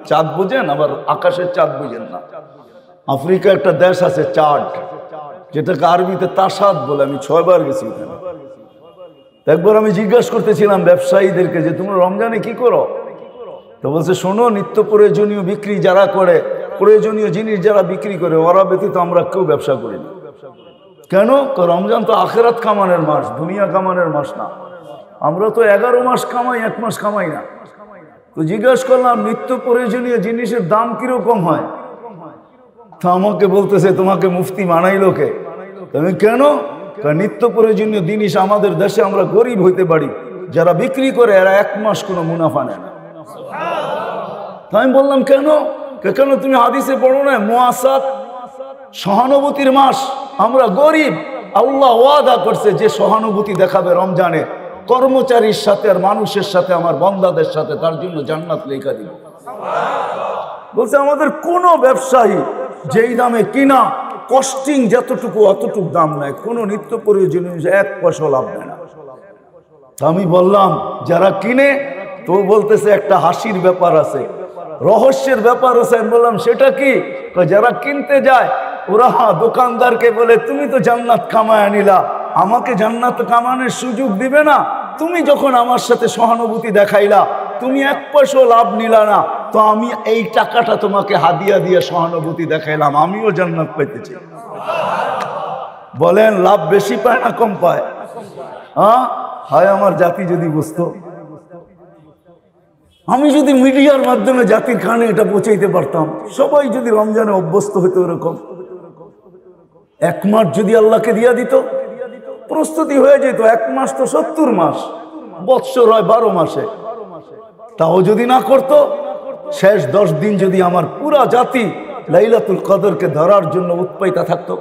চাঁদ বুঝেন, আবার আকাশের চাঁদ বুঝেন না। আফ্রিকা একটা দেশ আছে চাঁদ, যেটাকে আরবিতে তাসাদ বলে। আমি 6 বার গেছি ওখানে। একবার আমি জিজ্ঞাসা করতেছিলাম ব্যবসায়ীদেরকে যে তোমরা রমজানে কি করো? তো বলছে শোনো, নিত্য প্রয়োজনীয় বিক্রি যারা করে, প্রয়োজনীয় জিনিস যারা বিক্রি করে, ওরা ব্যতীত আমরা কেউ ব্যবসা করি না। কেন? রমজান তো আখেরাত কামানের মাস, দুনিয়া কামানের মাস না। আমরা তো 11 মাস কামাই, 1 মাস কামাই না। তো জিজ্ঞাসা করলাম নিত্য প্রয়োজনীয় জিনিসের দাম কিরকম হয়? তো আমাকে বলতেছে তোমাকে মুফতি মানাইলো কে? তুমি কেন? নিত্য প্রয়োজনীয় জিনিস আমাদের দেশে আমরা গরিব হইতে পারি, যারা বিক্রি করে এরা 1 মাস কোনো মুনাফা নেয় না। আমি বললাম কেন? কেন তুমি হাদিসে পড়ো না মুআসাত, সহানুভূতির মাস, আমরা গরিব, আল্লাহ ওয়াদা করছে যে সহানুভূতি দেখাবে রমজানে কর্মচারীর সাথে আর মানুষের সাথে, আমার বান্দাদের সাথে, তার জন্য জান্নাত লেখা দিব। বলছে আমাদের কোন ব্যবসায়ী যেই দামে কিনা, কস্টিং যতটুকু অতটুকু দাম নেয়, কোন নিত্য প্রয়োজনীয় 1 পয়সা লাভ নেয় না। আমি বললাম যারা কিনে, তো বলতেছে একটা হাসির ব্যাপার আছে, রহস্যের ব্যাপার আছে। আমি বললাম সেটা কি? যারা কিনতে যায় ওরা দোকানদারকে বলে তুমি তো জান্নাত কামায় নিলা, আমাকে জান্নাত কামানোর সুযোগ দিবে না? তুমি যখন আমার সাথে সহানুভূতি দেখাইলা, তুমি 1 পয়সা লাভ নিলা না, তো আমি এই টাকাটা তোমাকে হাদিয়া দিয়ে সহানুভূতি দেখাইলাম, আমিও জান্নাত পাইতেছি। বলেন লাভ বেশি পায় না কম পায়? হয় আমার জাতি যদি বুঝতো, আমি যদি মিডিয়ার মাধ্যমে জাতির কানে এটা পৌঁছাইতে পারতাম, সবাই যদি রমজানে অভ্যস্ত হইতো এরকম, 1 মাস যদি আল্লাহকে দিয়া দিত, প্রস্তুতি হয়ে যেত। 1 মাস তো 70 মাস, বৎসর হয় 12 মাসে। তাও যদি না করতো, শেষ 10 দিন যদি আমার পুরা জাতি লাইলাতুল কদরকে ধরার জন্য উৎপাইতা থাকতো,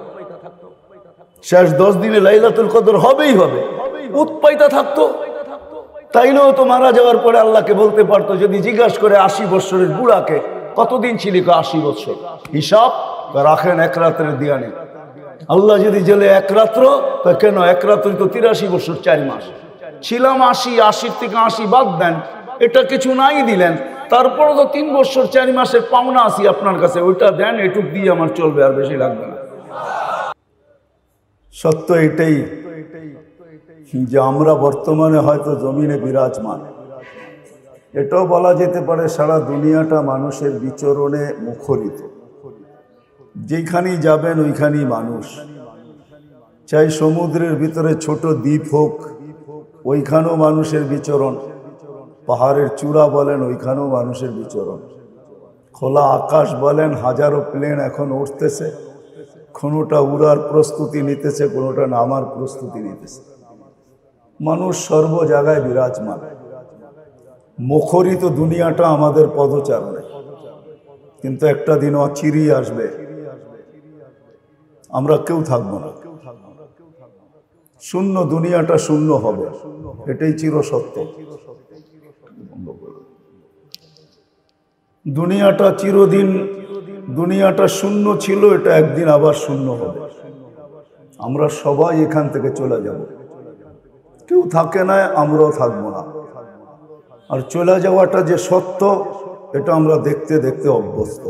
শেষ 10 দিনে লাইলাতুল কদর হবেই হবে, উৎপাইতা থাকতো, তাইলেও তো মারা যাওয়ার পরে আল্লাহকে বলতে পারতো, যদি জিজ্ঞাসা করে 80 বছরের বুড়াকে কতদিন ছিলি, 80 বছর, হিসাব রাখেন 1 রাতের দিয়া নেই। আল্লাহ যদি জেলে 1 রাত্র, তো কেন 1 রাত্র তো 83 বছর 4 মাস ছিলাম। 80 থেকে 80 বাদ দেন, এটা কিছু নাই দিলেন, তারপরে তো 3 বছর 4 মাসের পাওনা আসি আপনার কাছে, ওইটা দেন, এটুক দিয়ে আমার চলবে, আর বেশি লাগবে না। সত্য এটাই যে আমরা বর্তমানে হয়তো জমিনে বিরাজমান। এটাও বলা যেতে পারে সারা দুনিয়াটা মানুষের বিচরণে মুখরিত। যেখানেই যাবেন ওইখানেই মানুষ, চাই সমুদ্রের ভিতরে ছোট দ্বীপ হোক, ওইখানেও মানুষের বিচরণ। পাহাড়ের চূড়া বলেন, ওইখানেও মানুষের বিচরণ। খোলা আকাশ বলেন, হাজারো প্লেন এখন উঠতেছে, কোনোটা উড়ার প্রস্তুতি নিতেছে, কোনোটা নামার প্রস্তুতি নিতেছে। মানুষ সর্ব জায়গায় বিরাজমান। মুখরিত দুনিয়াটা আমাদের পদচারণে, কিন্তু একটা দিন অচিরেই আসবে, আমরা কেউ থাকবো না, শূন্য, দুনিয়াটা শূন্য হবে, এটাই চিরসত্য। দুনিয়াটা চিরদিন, দুনিয়াটা শূন্য ছিল, এটা একদিন আবার শূন্য হবে। আমরা সবাই এখান থেকে চলে যাব, কেউ থাকে না, আমরাও থাকবো না। আর চলে যাওয়াটা যে সত্য, এটা আমরা দেখতে দেখতে অভ্যস্ত।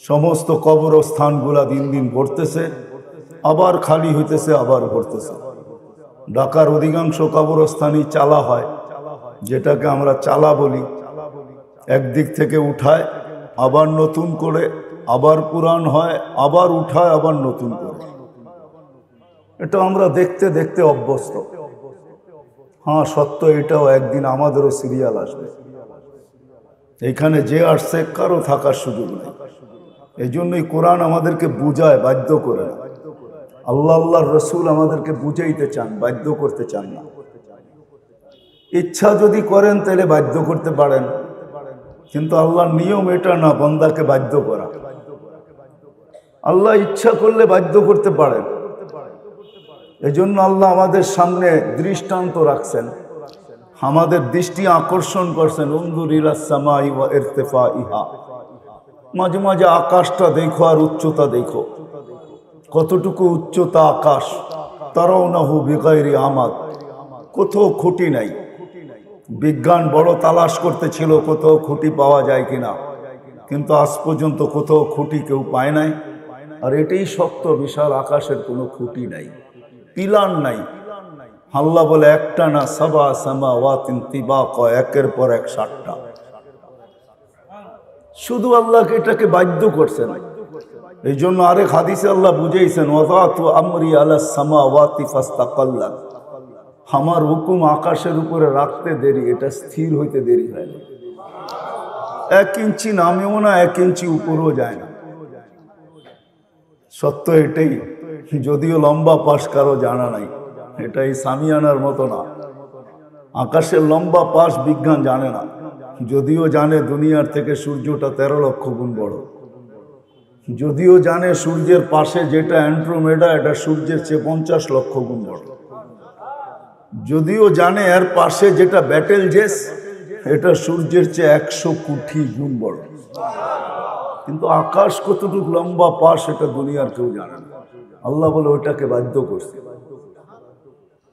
সমস্ত কবরস্থানগুলা দিন দিন ভরতেছে, আবার খালি হইতেছে, আবার ভরতেছে। ঢাকার অধিকাংশ কবরস্থানই চালা হয়, যেটাকে আমরা চালা বলি। একদিক থেকে উঠায়, আবার নতুন করে, আবার পুরান হয়, আবার উঠায়, আবার নতুন করে। এটা আমরা দেখতে দেখতে অভ্যস্ত। হ্যাঁ সত্য এটাও, একদিন আমাদেরও সিরিয়াল আসবে। এখানে যে আসছে কারো থাকার সুযোগ নেই। এই জন্যই কোরআন আমাদেরকে বুঝায়, বাধ্য করে না। আল্লাহ আল্লাহর রসুল আমাদেরকে বুঝাইতে চান, বাধ্য করতে চান না। ইচ্ছা যদি করেন তাহলে বাধ্য করতে পারেন, কিন্তু আল্লাহর নিয়ম এটা না বান্দাকে বাধ্য করা। আল্লাহ ইচ্ছা করলে বাধ্য করতে পারেন। এজন্য আল্লাহ আমাদের সামনে দৃষ্টান্ত রাখছেন, আমাদের দৃষ্টি আকর্ষণ করছেন। উনজুর ইলাস সামাই ওয়া ইরতিফাইহা, মাঝে মাঝে আকাশটা দেখো আর উচ্চতা দেখো, কতটুকু উচ্চতা আকাশ। তারাওনাহু বিগাইরি আমাদ, কোথাও খুঁটি নাই, বিজ্ঞান বড় তালাশ করতেছিল কোথাও খুঁটি পাওয়া যায় কিনা, কিন্তু আজ পর্যন্ত কোথাও খুঁটি কেউ পায় নাই। আর এটাই সত্য, বিশাল আকাশের কোনো খুঁটি নাই, পিলার নাই। আল্লাহ বলে একটা না, সাবা সামাওয়াতিন তিবাকা, একের পর এক 7টা। শুধু আল্লাহকে এটাকে বাধ্য করছেন। এই জন্য আরেক হাদিসে আল্লাহ বুঝাইছেন, ওয়াযাতু আমরি আলাস সামাওয়াতি ফাস্তাকাল্লাত, আমার হুকুম আকাশের উপরে রাখতে দেরি, এটা স্থির হইতে দেরি হয় না। 1 ইঞ্চি নামেও না, 1 ইঞ্চি উপরেও যায় না। সত্য এটাই, যদিও লম্বা পাশ কারো জানা নাই, এটাই সামিয়ানার মতো না। আকাশের লম্বা পাশ বিজ্ঞান জানে না, যদিও জানে দুনিয়ার থেকে সূর্যটা 13 লক্ষ গুণ বড়। যদিও জানে সূর্যের পাশে যেটা অ্যান্ড্রোমেডা, এটা সূর্যের চেয়ে 50 লক্ষ গুণ বড়। যদিও জানে এর পাশে যেটা ব্যাটেল জেস, এটা সূর্যের চেয়ে 100 কোটি গুণ বড়। কিন্তু আকাশ কতটুকু লম্বা পাশ এটা দুনিয়ার কেউ জানে না। আল্লাহ বলে ওটাকে বাধ্য করছে।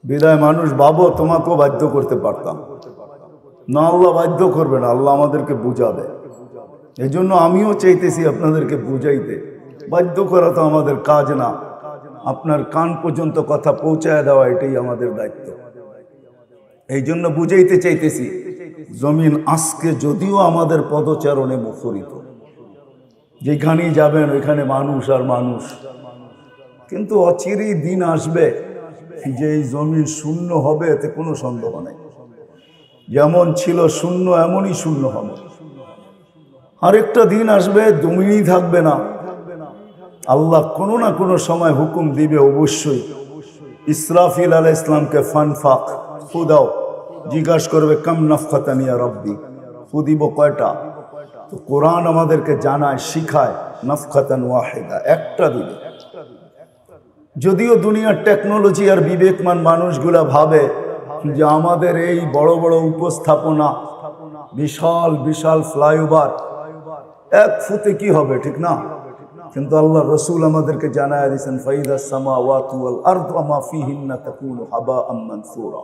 বিদায় মানুষ ভাবো তোমাকেও বাধ্য করতে পারতাম না, আল্লাহ বাধ্য করবে না, আল্লাহ আমাদেরকে বুঝাবে। এই জন্য আমিও চাইতেছি আপনাদেরকে বুঝাইতে। বাধ্য করা তো আমাদের কাজ না, আপনার কান পর্যন্ত কথা পৌঁছায় দেওয়া এটাই আমাদের দায়িত্ব। এই জন্য বুঝাইতে চাইতেছি, জমিন আজকে যদিও আমাদের পদচারণে মুখরিত, যেখানেই যাবেন ওইখানে মানুষ আর মানুষ, কিন্তু অচিরেই দিন আসবে যে এই জমিন শূন্য হবে, এতে কোনো সন্দেহ নেই। যেমন ছিল শূন্য এমনই শূন্য হবে। আরেকটা দিন আসবে জমিনই থাকবে না। আল্লাহ কোনো না কোনো সময় হুকুম দিবে অবশ্যই। ইসরাফিল আলাইহিস সালামকে ফানফাক ফু দাও, জিজ্ঞাসা করবে কাম নাফখাতান ইয়া রব্বি, ফু দিব কয়টা? তো কোরআন আমাদেরকে জানায়, শিখায়, নাফখাতান ওয়াহিদা, একটা দিবে। যদিও দুনিয়ার টেকনোলজি আর বিবেকমান মানুষগুলা ভাবে যে আমাদের এই বড় বড় উপস্থাপনা, বিশাল বিশাল ফ্লাইওভার, 1 ফুতে কি হবে, ঠিক না? কিন্তু আল্লাহ রসুল আমাদেরকে জানায় দিয়েছেন, ফাইদাস সামাওয়াতু ওয়াল আরদু ওয়া মা ফিহিন্না তাকুনু হাবাআম মানসুরা,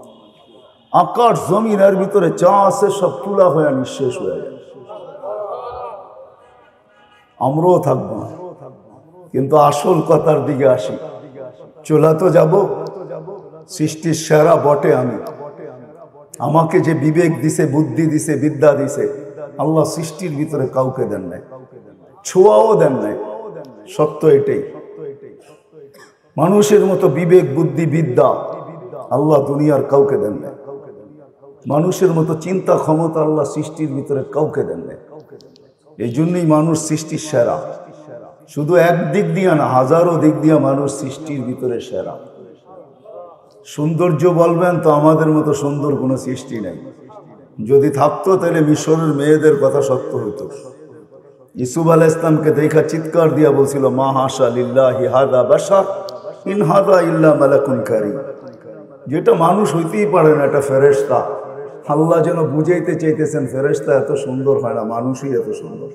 আকাশ জমিনের ভিতরে যা আছে সব তুলা হয়ে নিঃশেষ হয়ে যাবে, আমরাও থাকবো না। কিন্তু আসল কথার দিকে আসি, চলে তো যাব। সৃষ্টির সেরা বটে আমি, আমাকে যে বিবেক দিছে, বুদ্ধি দিছে, বিদ্যা দিছে, আল্লাহ সৃষ্টির ভিতরে কাউকে দেন নাই, ছোঁয়াও দেন নাই। সত্য এটাই। মানুষের মতো বিবেক, বুদ্ধি, বিদ্যা আল্লাহ দুনিয়ার কাউকে দেন নাই। মানুষের মতো চিন্তা ক্ষমতা আল্লাহ সৃষ্টির ভিতরে কাউকে দেন নাই। এই জন্যই মানুষ সৃষ্টির সেরা। শুধু এক দিক দিয়া না, হাজারো দিক দিয়া মানুষ সৃষ্টির ভিতরে সেরা। সৌন্দর্য বলবেন তো আমাদের মতো সুন্দর কোনো সৃষ্টি নেই। যদি থাকতো তাহলে মিশরের মেয়েদের কথা সত্য হতো। ইসুফ আলাইহিস সালামকে দেখা চিৎকার দিয়া বলছিল, মা হাশা লিল্লাহি হাদা বাশার ইন হাদা ইল্লা মালাকুন কারীম, যেটা মানুষ হইতেই পারে না, এটা ফেরেশতা। আল্লাহ যেন বুঝাইতে চাইতেছেন ফেরেশতা এত সুন্দর হয় না, মানুষই এত সুন্দর।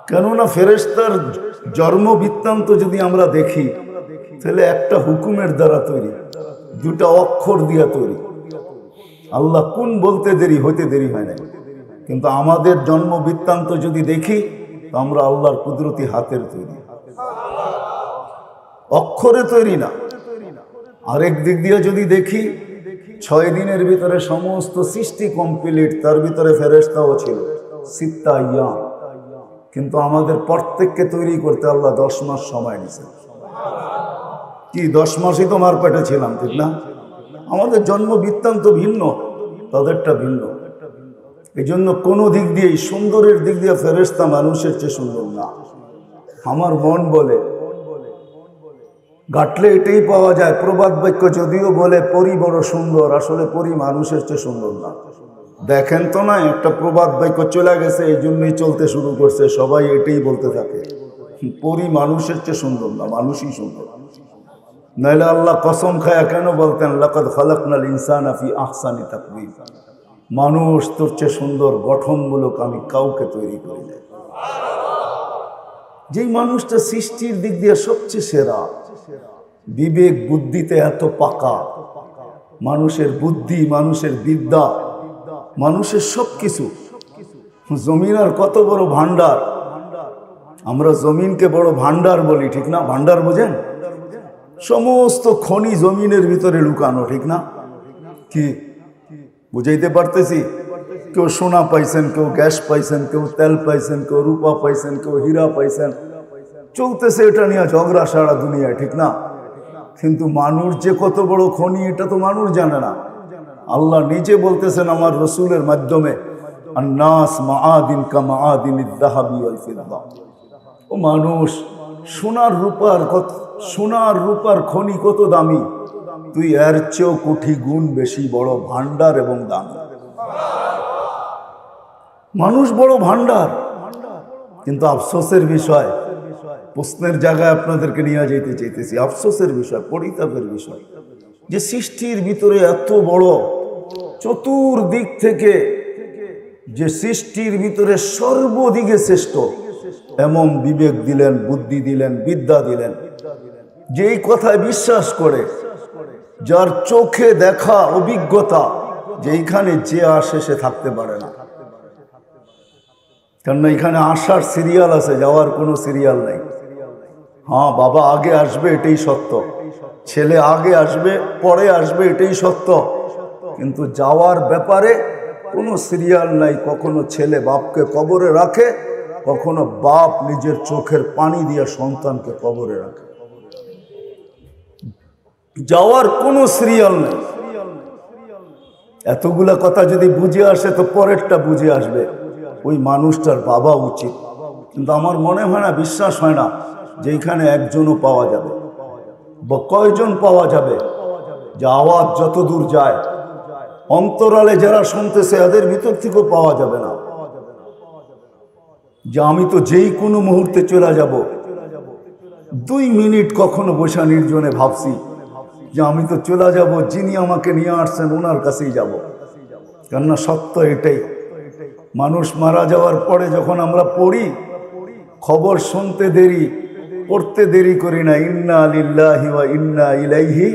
কেননা ফেরেশতার জন্ম বৃত্তান্ত যদি আমরা দেখি, তাহলে একটা হুকুমের দ্বারা তৈরি, 2টা অক্ষর দিয়া তৈরি। আল্লাহ কোন বলতে দেরি, হইতে দেরি হয় না। কিন্তু আমাদের জন্ম বৃত্তান্ত যদি দেখি, তো আমরা আল্লাহর কুদরতি হাতের তৈরি, অক্ষরে তৈরি না। আরেক দিক দিয়ে যদি দেখি, 6 দিনের ভিতরে সমস্ত সৃষ্টি কমপ্লিট, তার ভিতরে ফেরেশতাও ছিল, 6 আইয়াম। কিন্তু আমাদের প্রত্যেককে তৈরি করতে আল্লাহ 10 মাস সময় নিয়েছে। কি 10 মাসই তো মার পেটে ছিলাম, ঠিক না? আমাদের জন্ম বৃত্তান্ত ভিন্ন, তাদেরটা ভিন্ন। এই জন্য কোনো দিক দিয়ে, সুন্দরের দিক দিয়ে ফেরেশতা মানুষের চেয়ে সুন্দর না। আমার মন বলে, ঘাটলে এটাই পাওয়া যায়। প্রবাদ বাক্য যদিও বলে পরি বড় সুন্দর, আসলে পরি মানুষের চেয়ে সুন্দর না। দেখেন তো না, একটা প্রবাদ বাক্য চলে গেছে, এই জন্যই চলতে শুরু করছে, সবাই এটাই বলতে থাকে, পরি মানুষের চেয়ে সুন্দর না, মানুষই সুন্দর। নাইলে আল্লাহ কসম খায়া কেন বলতেন, লাকাদ খালাকনাল ইনসানা ফি আহসানি তাকওয়িম, মানুষ তোর চেয়ে সুন্দর গঠনমূলক আমি কাউকে তৈরি করি নাই। যেই মানুষটা সৃষ্টির দিক দিয়ে সবচেয়ে সেরা, বিবেক বুদ্ধিতে এত পাকা, মানুষের বুদ্ধি, মানুষের বিদ্যা, মানুষের সবকিছু। জমিন আর কত বড় ভান্ডার। আমরা জমিনকে বড় ভান্ডার বলি, ঠিক না? ভান্ডার বোঝেন? সমস্ত খনি জমিনের ভিতরে লুকানো, ঠিক না? কি বুঝাইতে পারতেছি? কেউ সোনা পাইছেন, কেউ গ্যাস পাইছেন, কেউ তেল পাইছেন, কেউ রূপা পাইছেন, কেউ হীরা পাইছেন। চলতেছে এটা নিয়ে ঝগড়া সারা দুনিয়ায়, ঠিক না? কিন্তু মানুষ যে কত বড় খনি এটা তো মানুষ জানে না। আল্লাহ নিজে বলতেছেন আমার রসুলের মাধ্যমে, আন্নাস মাআদিন কা মাআদিনিদ যাহাবি ওয়াল ফিদ্দা। ও মানুষ, সোনার রূপার খনি কত দামি, তুই এর চেয়েও কোটি গুণ বেশি বড় ভান্ডার এবং দামি। মানুষ বড় ভান্ডার। কিন্তু আফসোসের বিষয়, প্রশ্নের জায়গায় আপনাদেরকে নিয়ে যেতে চাইতেছি, আফসোসের বিষয়, পরিতাপের বিষয় যে সৃষ্টির ভিতরে এত বড়, চতুর্দিক থেকে যে সৃষ্টির ভিতরে সর্বদিকে শ্রেষ্ঠ, এমন বিবেক দিলেন, বুদ্ধি দিলেন, বিদ্যা দিলেন, যেই কথায় বিশ্বাস করে, যার চোখে দেখা অভিজ্ঞতা, যেইখানে যে আসে সে থাকতে পারে না। কেননা এখানে আসার সিরিয়াল আছে, যাওয়ার কোনো সিরিয়াল নাই। হ্যাঁ, বাবা আগে আসবে এটাই সত্য, ছেলে আগে আসবে পরে আসবে এটাই সত্য, কিন্তু যাওয়ার ব্যাপারে কোনো সিরিয়াল নাই। কখনো ছেলে বাপকে কবরে রাখে, কখনো বাপ নিজের চোখের পানি দিয়ে সন্তানকে কবরে রাখে। যাওয়ার কোনো সিরিয়াল নেই। এতগুলা কথা যদি বুঝে আসে তো পরেরটা বুঝে আসবে, ওই মানুষটার বাবা উচিত। কিন্তু আমার মনে হয় না, বিশ্বাস হয় না যে এখানে একজনও পাওয়া যাবে বা কয়জন পাওয়া যাবে যে আওয়াজ যত দূর যায় অন্তরালে যারা শুনতেছে এদের ভিতর থেকেও পাওয়া যাবে না যে আমি তো যেই কোনো মুহূর্তে চলে যাব। 2 মিনিট কখনো বসা নির্জনে ভাবছি যে আমি তো চলে যাব, যিনি আমাকে নিয়ে আসছেন ওনার কাছেই যাব। কেননা সত্য এটাই, মানুষ মারা যাওয়ার পরে যখন আমরা পড়ি, খবর শুনতে দেরি, পড়তে দেরি করি না, ইন্না লিল্লাহি ওয়া ইন্না ইলাইহি।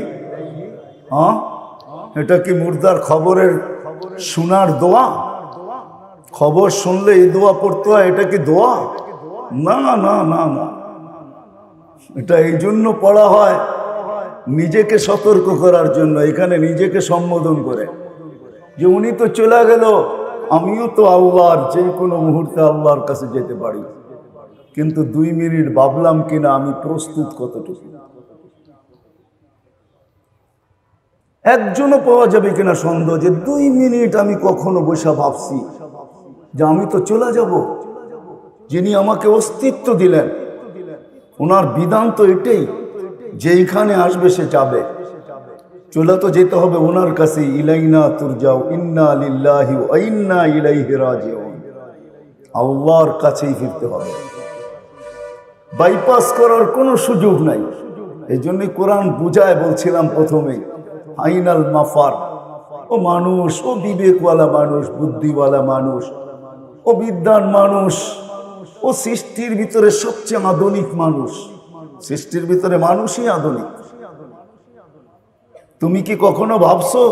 হ্যাঁ, এটা কি মুর্দার খবরের শোনার দোয়া? খবর শুনলে এই দোয়া পড়তে হয়, এটা কি দোয়া? না না না না, এটা এই জন্য পড়া হয় নিজেকে সতর্ক করার জন্য। এখানে নিজেকে সম্বোধন করে যে উনি তো চলে গেল, আমিও তো আল্লাহর, যে কোনো মুহূর্তে আল্লাহর কাছে যেতে পারি, কিন্তু 2 মিনিট ভাবলাম কিনা আমি প্রস্তুত কতটুকু। একজনও পাওয়া যাবে কিনা সন্দেহ যে 2 মিনিট আমি কখনো বসে ভাবছি যে আমি তো চলে যাব, যিনি আমাকে অস্তিত্ব দিলেন, ওনার বিধান তো এটাই, যেইখানে আসবে সে যাবে, চলে তো যেতে হবে ওনার কাছে। ইলাইনা তুরজাউ ইন্না লিল্লাহি ওয়া ইন্না ইলাইহি রাজিউন, আল্লাহর কাছেই ফিরতে হবে, বাইপাস করার কোনো সুযোগ নাই। এই জন্যই কোরআন বুঝায় বলছিলাম প্রথমেই, আইনাল মাফার। ও মানুষ, ও বিবেকওয়ালা মানুষ, বুদ্ধিওয়ালা মানুষ, ও বিদ্যান মানুষ, ও সৃষ্টির ভিতরে সবচেয়ে আধুনিক মানুষ। সৃষ্টির ভিতরে মানুষই আধুনিক। তুমি কি কখনো ভাবছো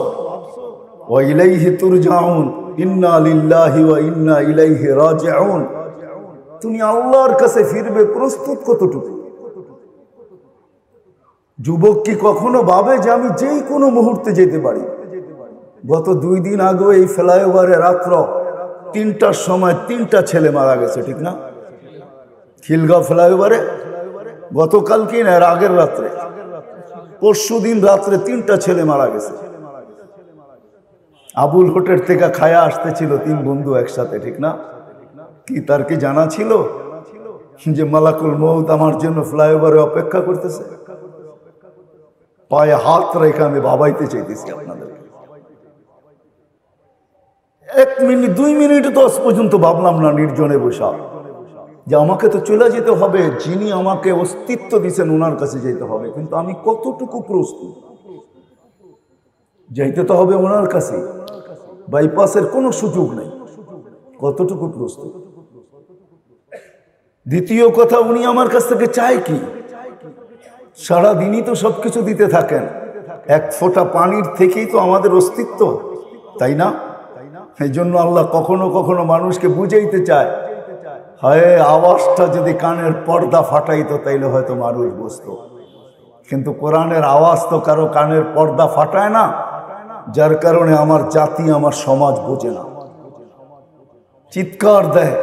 ওয়া ইলাইহি তুরজাউন, ইন্না লিল্লাহি ওয়া ইন্না ইলাইহি রাজিউন, তুমি আল্লাহর কাছে ফিরবে, প্রস্তুত কতটুকু? যুবক কি কখনো ভাবে যে আমি যেই কোনো মুহূর্তে যেতে পারি? গত 2 দিন আগে এই ফ্লাইওভারে রাত্র 3টার সময় 3টা ছেলে মারা গেছে, ঠিক না? খিলগাঁও ফ্লাইওভারে গতকালকে না, আগের রাত্রে, পরশু দিন রাত্রে 3টা ছেলে মারা গেছে। আবুল হোটেল থেকে খায়া আসতেছিল 3 বন্ধু একসাথে, ঠিক না? কি তার কি জানা ছিল যে মালাকুল মউত আমার জন্য ফ্লাইওভারে অপেক্ষা করতেছে? পায়ে হাত রেখে আমি ভাবাইতে চাইতেছি আপনাদেরকে। 1 মিনিট 2 মিনিট 10 পর্যন্ত ভাবলাম না নির্জনে বসা যে আমাকে তো চলে যেতে হবে, যিনি আমাকে অস্তিত্ব দিয়েছেন ওনার কাছে যেতে হবে, কিন্তু আমি কতটুকু প্রস্তুত? যাইতে তো হবে ওনার কাছে, বাইপাসের কোনো সুযোগ নেই। কতটুকু প্রস্তুত? দ্বিতীয় কথা, উনি আমার কাছ থেকে চায় কি? সারাদিনই তো সবকিছু দিতে থাকেন, এক ফোঁটা পানির থেকেই তো আমাদের অস্তিত্ব, তাই না? এই জন্য আল্লাহ কখনো কখনো মানুষকে বুঝাইতে চায়, হয় আওয়াজটা যদি কানের পর্দা ফাটাইতো তাইলে হয়তো মানুষ বুঝতো। কিন্তু কোরআনের আওয়াজ তো কারো কানের পর্দা ফাটায় না, যার কারণে আমার জাতি আমার সমাজ বোঝে না, চিৎকার দেয়,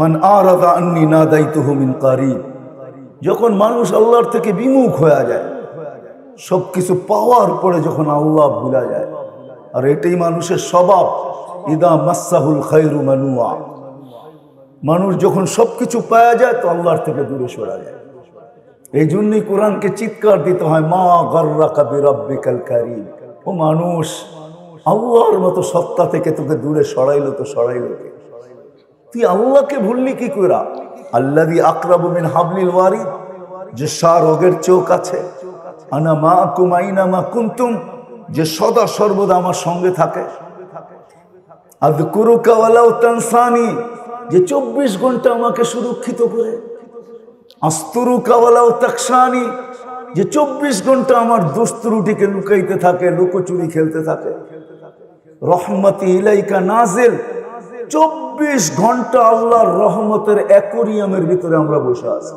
মান আরাদা আন্নি নাদাইতুহু মিন কারিব। যখন মানুষ আল্লাহর থেকে বিমুখ হয়ে যায়, সবকিছু পাওয়ার পরে যখন আল্লাহ ভুলা যায়, আর এটাই মানুষের স্বভাব, ইদা মাসাহুল খায়রু মানুয়া, মানুষ যখন সবকিছু পাওয়া যায় তো আল্লাহর থেকে দূরে সরা যায়। এই জন্যই কোরআনকে চিৎকার দিতে হয়, মা গাররাকা বিরাব্বিকাল কারীম। ও মানুষ, আল্লাহর মতো সত্তা থেকে তোকে দূরে সরাইলো তো সরাইলো কে? তুই আল্লাহকে ভুললি কি কইরা? আল্লাযী আকরাবু মিন হাবলিল ওয়ারিদ, যে রোগের চোখ আছে, আনা মাআকুম আইনামা কুনতুম, যে সদা সর্বদা আমার সঙ্গে থাকে, আযকুরুকা ওয়ালাউ তানসানি, যে 24 ঘন্টা আমাকে সুরক্ষিত করে, আস্তুরুকা ওয়ালাউ তাকশানি, যে 24 ঘন্টা আমার দোষ ত্রুটিকে লুকাইতে থাকে, লুকোচুরি খেলতে থাকে, রহমতি ইলাইকা নাজিল, 24 ঘন্টা আল্লাহর রহমতের অ্যাকোয়ারিয়ামের ভিতরে আমরা বসে আছি।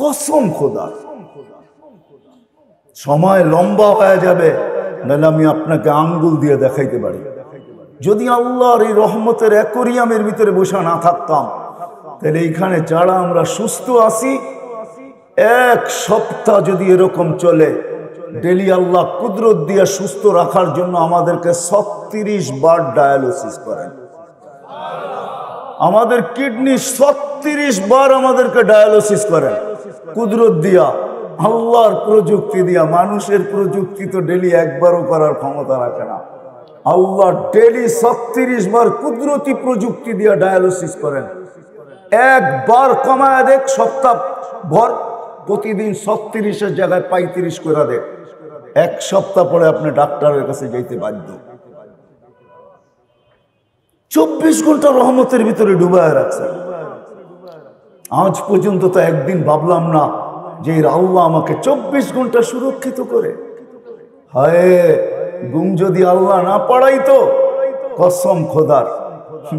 কসম খোদা, সময় লম্বা হয়ে যাবে, নাহলে আমি আপনাকে আঙ্গুল দিয়ে দেখাইতে পারি। যদি আল্লাহর এই রহমতের অ্যাকোয়ারিয়ামের ভিতরে বসে না থাকতাম, তাহলে এইখানে যারা আমরা সুস্থ আছি, 1 সপ্তাহ যদি এরকম চলে, ডেলি আল্লাহ কুদরত দিয়ে সুস্থ রাখার জন্য আমাদেরকে 36 বার ডায়ালিসিস করেন। আমাদের কিডনি 36 বার আমাদেরকে ডায়ালিসিস করেন কুদরত দিয়া, আল্লাহর প্রযুক্তি দিয়া। মানুষের প্রযুক্তি তো ডেলি একবারও করার ক্ষমতা রাখে না। আল্লাহ ডেলি 36 বার কুদরতি প্রযুক্তি দিয়া ডায়ালিসিস করেন। একবার কমায় দেখ, সপ্তাহ ভর প্রতিদিন 36-এর জায়গায় 35 করে দেখ, 1 সপ্তাহ পরে আপনি ডাক্তারের কাছে যাইতে বাধ্য। 24 ঘন্টা রহমতের ভিতরে ডুবায় রাখছে। আজ পর্যন্ত তো একদিন ভাবলাম না যে আল্লাহ আমাকে 24 ঘন্টা সুরক্ষিত করে। হায়, ঘুম যদি আল্লাহ না পড়াইতো, কসম খোদার,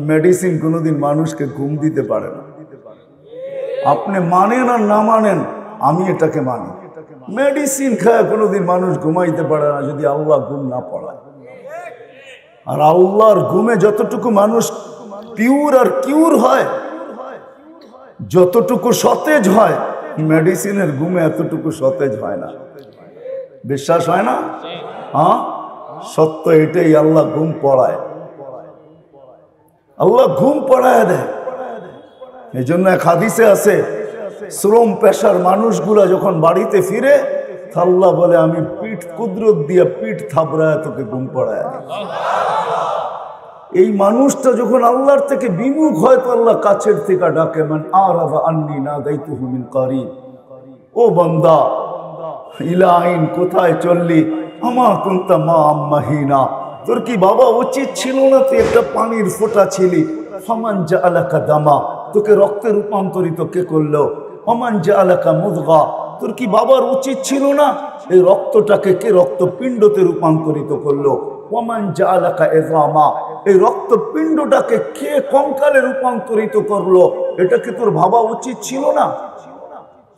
মেডিসিন কোনোদিন মানুষকে ঘুম দিতে পারে না। আপনি মানেন আর না মানেন, আমি এটাকে মানি। মেডিসিন খায় কোনোদিন মানুষ ঘুমাইতে পারে না যদি আল্লাহ ঘুম না পড়ায়। আর আল্লাহর ঘুমে যতটুকু মানুষ পিওর আর কিউর হয়, যতটুকু সতেজ হয়, মেডিসিনের ঘুমে এতটুকু সতেজ হয় না। বিশ্বাস হয় না? হ্যাঁ, সত্য এটাই। আল্লাহ ঘুম পড়ায়, আল্লাহ ঘুম পড়ায় দেয়। এই জন্য এক হাদিসে আছে, শ্রম পেশার মানুষগুলা যখন বাড়িতে ফিরে, আল্লাহ বলে আমি পিঠ কুদরত দিয়ে পিঠ থাবড়ায় তোকে ঘুম পড়ায়। এই মানুষটা যখন আল্লাহর থেকে বিমুখ হয় তো আল্লাহ কাছের থেকে ডাকে, মান আরাদা আন্নি নাদাইতুহু মিন কারিব। ও বান্দা, ইলাইন কোথায় চললি? আমা কুনতা মা আম্মাহিনা, তোর কি বাবা উচিত ছিল না? তুই একটা পানির ফোঁটা ছিলি। ফামান জাআলাকা দামা, তোকে রক্তে রূপান্তরিত কে করলো? ওমান জাআলাকা মুদগা, তোর কি বাবার উচিত ছিল না এই রক্তটাকে কে রক্তপিণ্ডতে রূপান্তরিত করলো? ওমান জাআলাকা ইযামা, এই রক্তপিণ্ডটাকে কে কঙ্কালে রূপান্তরিত করলো? এটা কি তোর ভাবা উচিত ছিল না?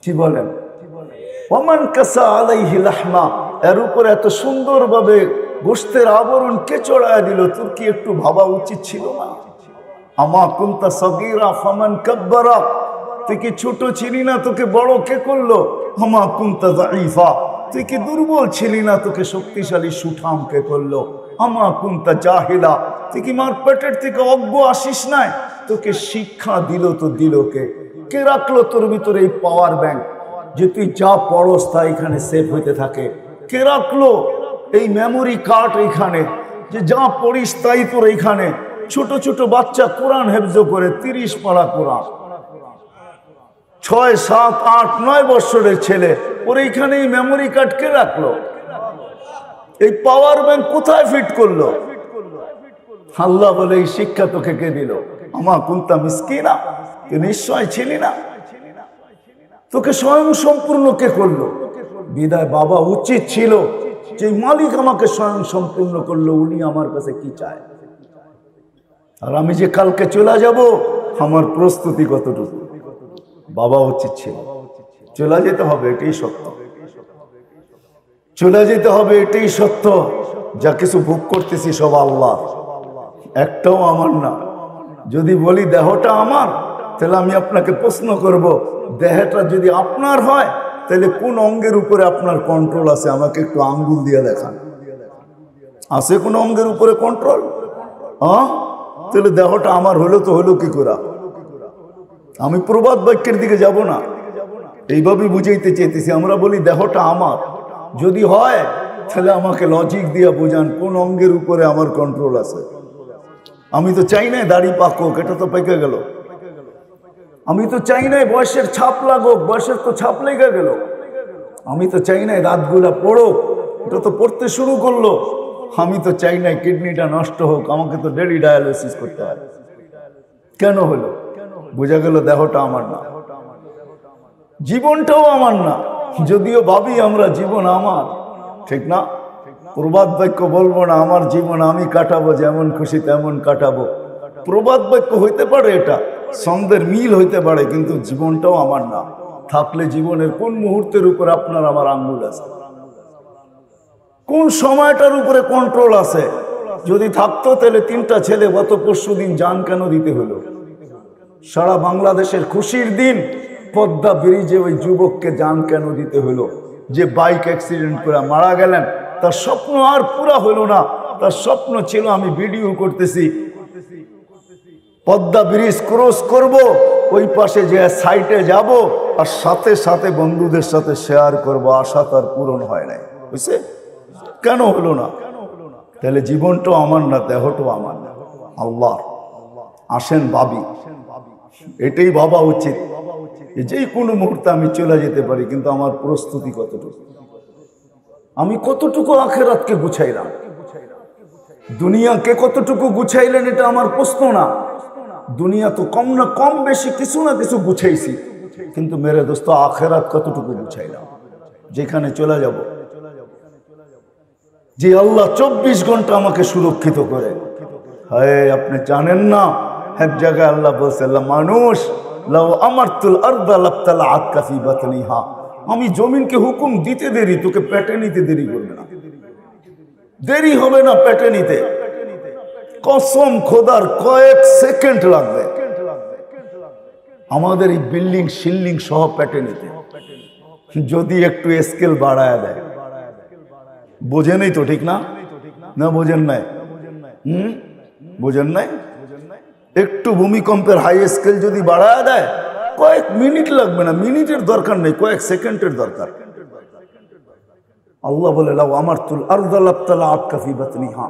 কি বলেন? ওমান কাসা আলাইহি লাহমা, এর উপর এত সুন্দরভাবে গোশতের আবরণ কে চড়ায় দিল? তোর কি একটু ভাবা উচিত ছিল না? আমা কুনতা সগীরা ফামান কাব্বারা, তুই কি ছোট ছিলি না? তোকে বড় কে করলো? আমা কুনতা যায়ীফা, তুই কি দুর্বল ছিলি না? তোকে শক্তিশালী সুঠাম কে করলো? আমা কুনতা জাহিলা, তুই কি মার পেটের থেকে অজ্ঞ আসিস নাই? তোকে শিক্ষা দিল তো দিল কে? কে রাখলো তোর ভিতরে এই পাওয়ার ব্যাংক যে তুই যা পড়স তা এখানে সেভ হইতে থাকে? কে রাখলো এই মেমোরি কার্ড এইখানে যে যা পড়িস তাই তোর এইখানে? ছোট ছোট বাচ্চা কোরআন হেফজ করে, 30 পারা কোরআন, 6, 7, 8, 9 বছরের ছেলে, ওর এইখানে এই মেমোরি কার্ড কে রাখলো? এই পাওয়ার ব্যাংক কোথায় ফিট করলো? আল্লাহ বলে এই শিক্ষা তোকে কে দিল? আমা কুনতা মিসকিনা, তুই নিশ্চয় ছিলি না? তোকে স্বয়ং সম্পূর্ণ কে করলো? বিদায় বাবা উচিত ছিল যে মালিক আমাকে স্বয়ং সম্পূর্ণ করলো, উনি আমার কাছে কি চায়, আর আমি যে কালকে চলে যাব আমার প্রস্তুতি কতটুকু। বাবা উচিত ছিল। চলে যেতে হবে, এটাই সত্য। চলে যেতে হবে, এটাই সত্য। যা কিছু ভোগ করতেছি সব আল্লাহ, একটাও আমার না। যদি বলি দেহটা আমার, তাহলে আমি আপনাকে প্রশ্ন করব, দেহটা যদি আপনার হয় তাহলে কোন অঙ্গের উপরে আপনার কন্ট্রোল আছে? আমাকে একটু আঙ্গুল দিয়ে দেখান। আছে কোন অঙ্গের উপরে কন্ট্রোল? তাহলে দেহটা আমার হলো তো হলো কি করে? আমি প্রবাদ বাক্যের দিকে যাব না, এইভাবে বুঝাইতে চাইতেছি। আমরা বলি দেহটা আমার, যদি হয় তাহলে আমাকে লজিক দিয়ে বোঝান কোন অঙ্গের উপরে আমার কন্ট্রোল আছে। আমি তো চাই না দাড়ি পাকুক, এটা তো পেকে গেল। আমি তো চাই না বয়সের ছাপ লাগুক, বয়সের তো ছাপ লেগে গেল। আমি তো চাই না রাতগুলা পড়ুক, এটা তো পড়তে শুরু করলো। আমি তো চাই না কিডনিটা নষ্ট হোক, আমাকে তো ডেলি ডায়ালিসিস করতে হয়। কেন হলো? বোঝা গেল দেহটা আমার না, জীবনটাও আমার না। যদিও ভাবি আমরা জীবন আমার, ঠিক না? প্রবাদ বাক্য বলবো না আমার জীবন আমি কাটাবো, যেমন খুশি তেমন কাটাবো। প্রবাদ বাক্য হইতে পারে, এটা ছন্দের মিল হইতে পারে, কিন্তু জীবনটাও আমার না। থাকলে জীবনের কোন মুহূর্তের উপর আপনার আমার আঙ্গুল আছে? কোন সময়টার উপরে কন্ট্রোল আছে? যদি থাকতো তাহলে 3টা ছেলে গত পরশুদিন জান কেন দিতে হলো? সারা বাংলাদেশের খুশির দিন পদ্মা ব্রিজে ওই যুবককে জান কেন দিতে হলো? যে বাইক অ্যাক্সিডেন্ট করে মারা গেলেন, তার স্বপ্ন আর পুরা হলো না। তার স্বপ্ন ছিল আমি ভিডিও করতেছি, পদ্মা ব্রিজ ক্রস করব, ওই পাশে যে সাইটে যাব আর সাথে সাথে বন্ধুদের সাথে শেয়ার করব। আশা তার পূরণ হয় নাই। বুঝছে? কেন হলো না? তাহলে জীবনটাও আমার না, দেহটাও আমার না, আল্লাহ। আসেন ভাবি, এটাই ভাবা উচিত যে কোনো মুহূর্তে আমি চলে যেতে পারি, কিন্তু আমার প্রস্তুতি কতটুকু, আমি কতটুকু আখিরাতকে গুছাইলাম, দুনিয়াকে কতটুকু গুছাইলেন, এটা আমার প্রশ্ন না। দুনিয়া তো কম না কম বেশি কিছু না কিছু গুছাইছি, কিন্তু মেরে দোস্ত আখিরাত কতটুকু গুছাইলাম? যেখানে চলে যাব, যে আল্লাহ 24 ঘন্টা আমাকে সুরক্ষিত করে। হ্যাঁ, আপনি জানেন না, এক জায়গায় আল্লাহ বলছে, মানুষ লাউ আমারতুল আরদা লাবতালাআত কাফি বাতনিহা, আমি জমিনকে হুকুম দিতে দেরি, তোকে পেটে নিতে দেরি করবে না, দেরি হবে না পেটে নিতে। কসম খোদার, কয়েক সেকেন্ড লাগবে আমাদের এই বিল্ডিং শিল্ডিং সহ পেটে নিতে, যদি একটু স্কেল বাড়ায় দেয়। বোঝেনই তো, ঠিক না? না বোঝেন নাই? বোঝেন নাই? একটু ভূমিকম্পের হাই স্কেল যদি বাড়ায় দেয়, কয়েক মিনিট লাগবে না, মিনিটের দরকার নেই, কয়েক সেকেন্ডের দরকার। আল্লাহ বলে, লাউ আমারতুল আরদা লাবতালাআত কাফি বাতনিহা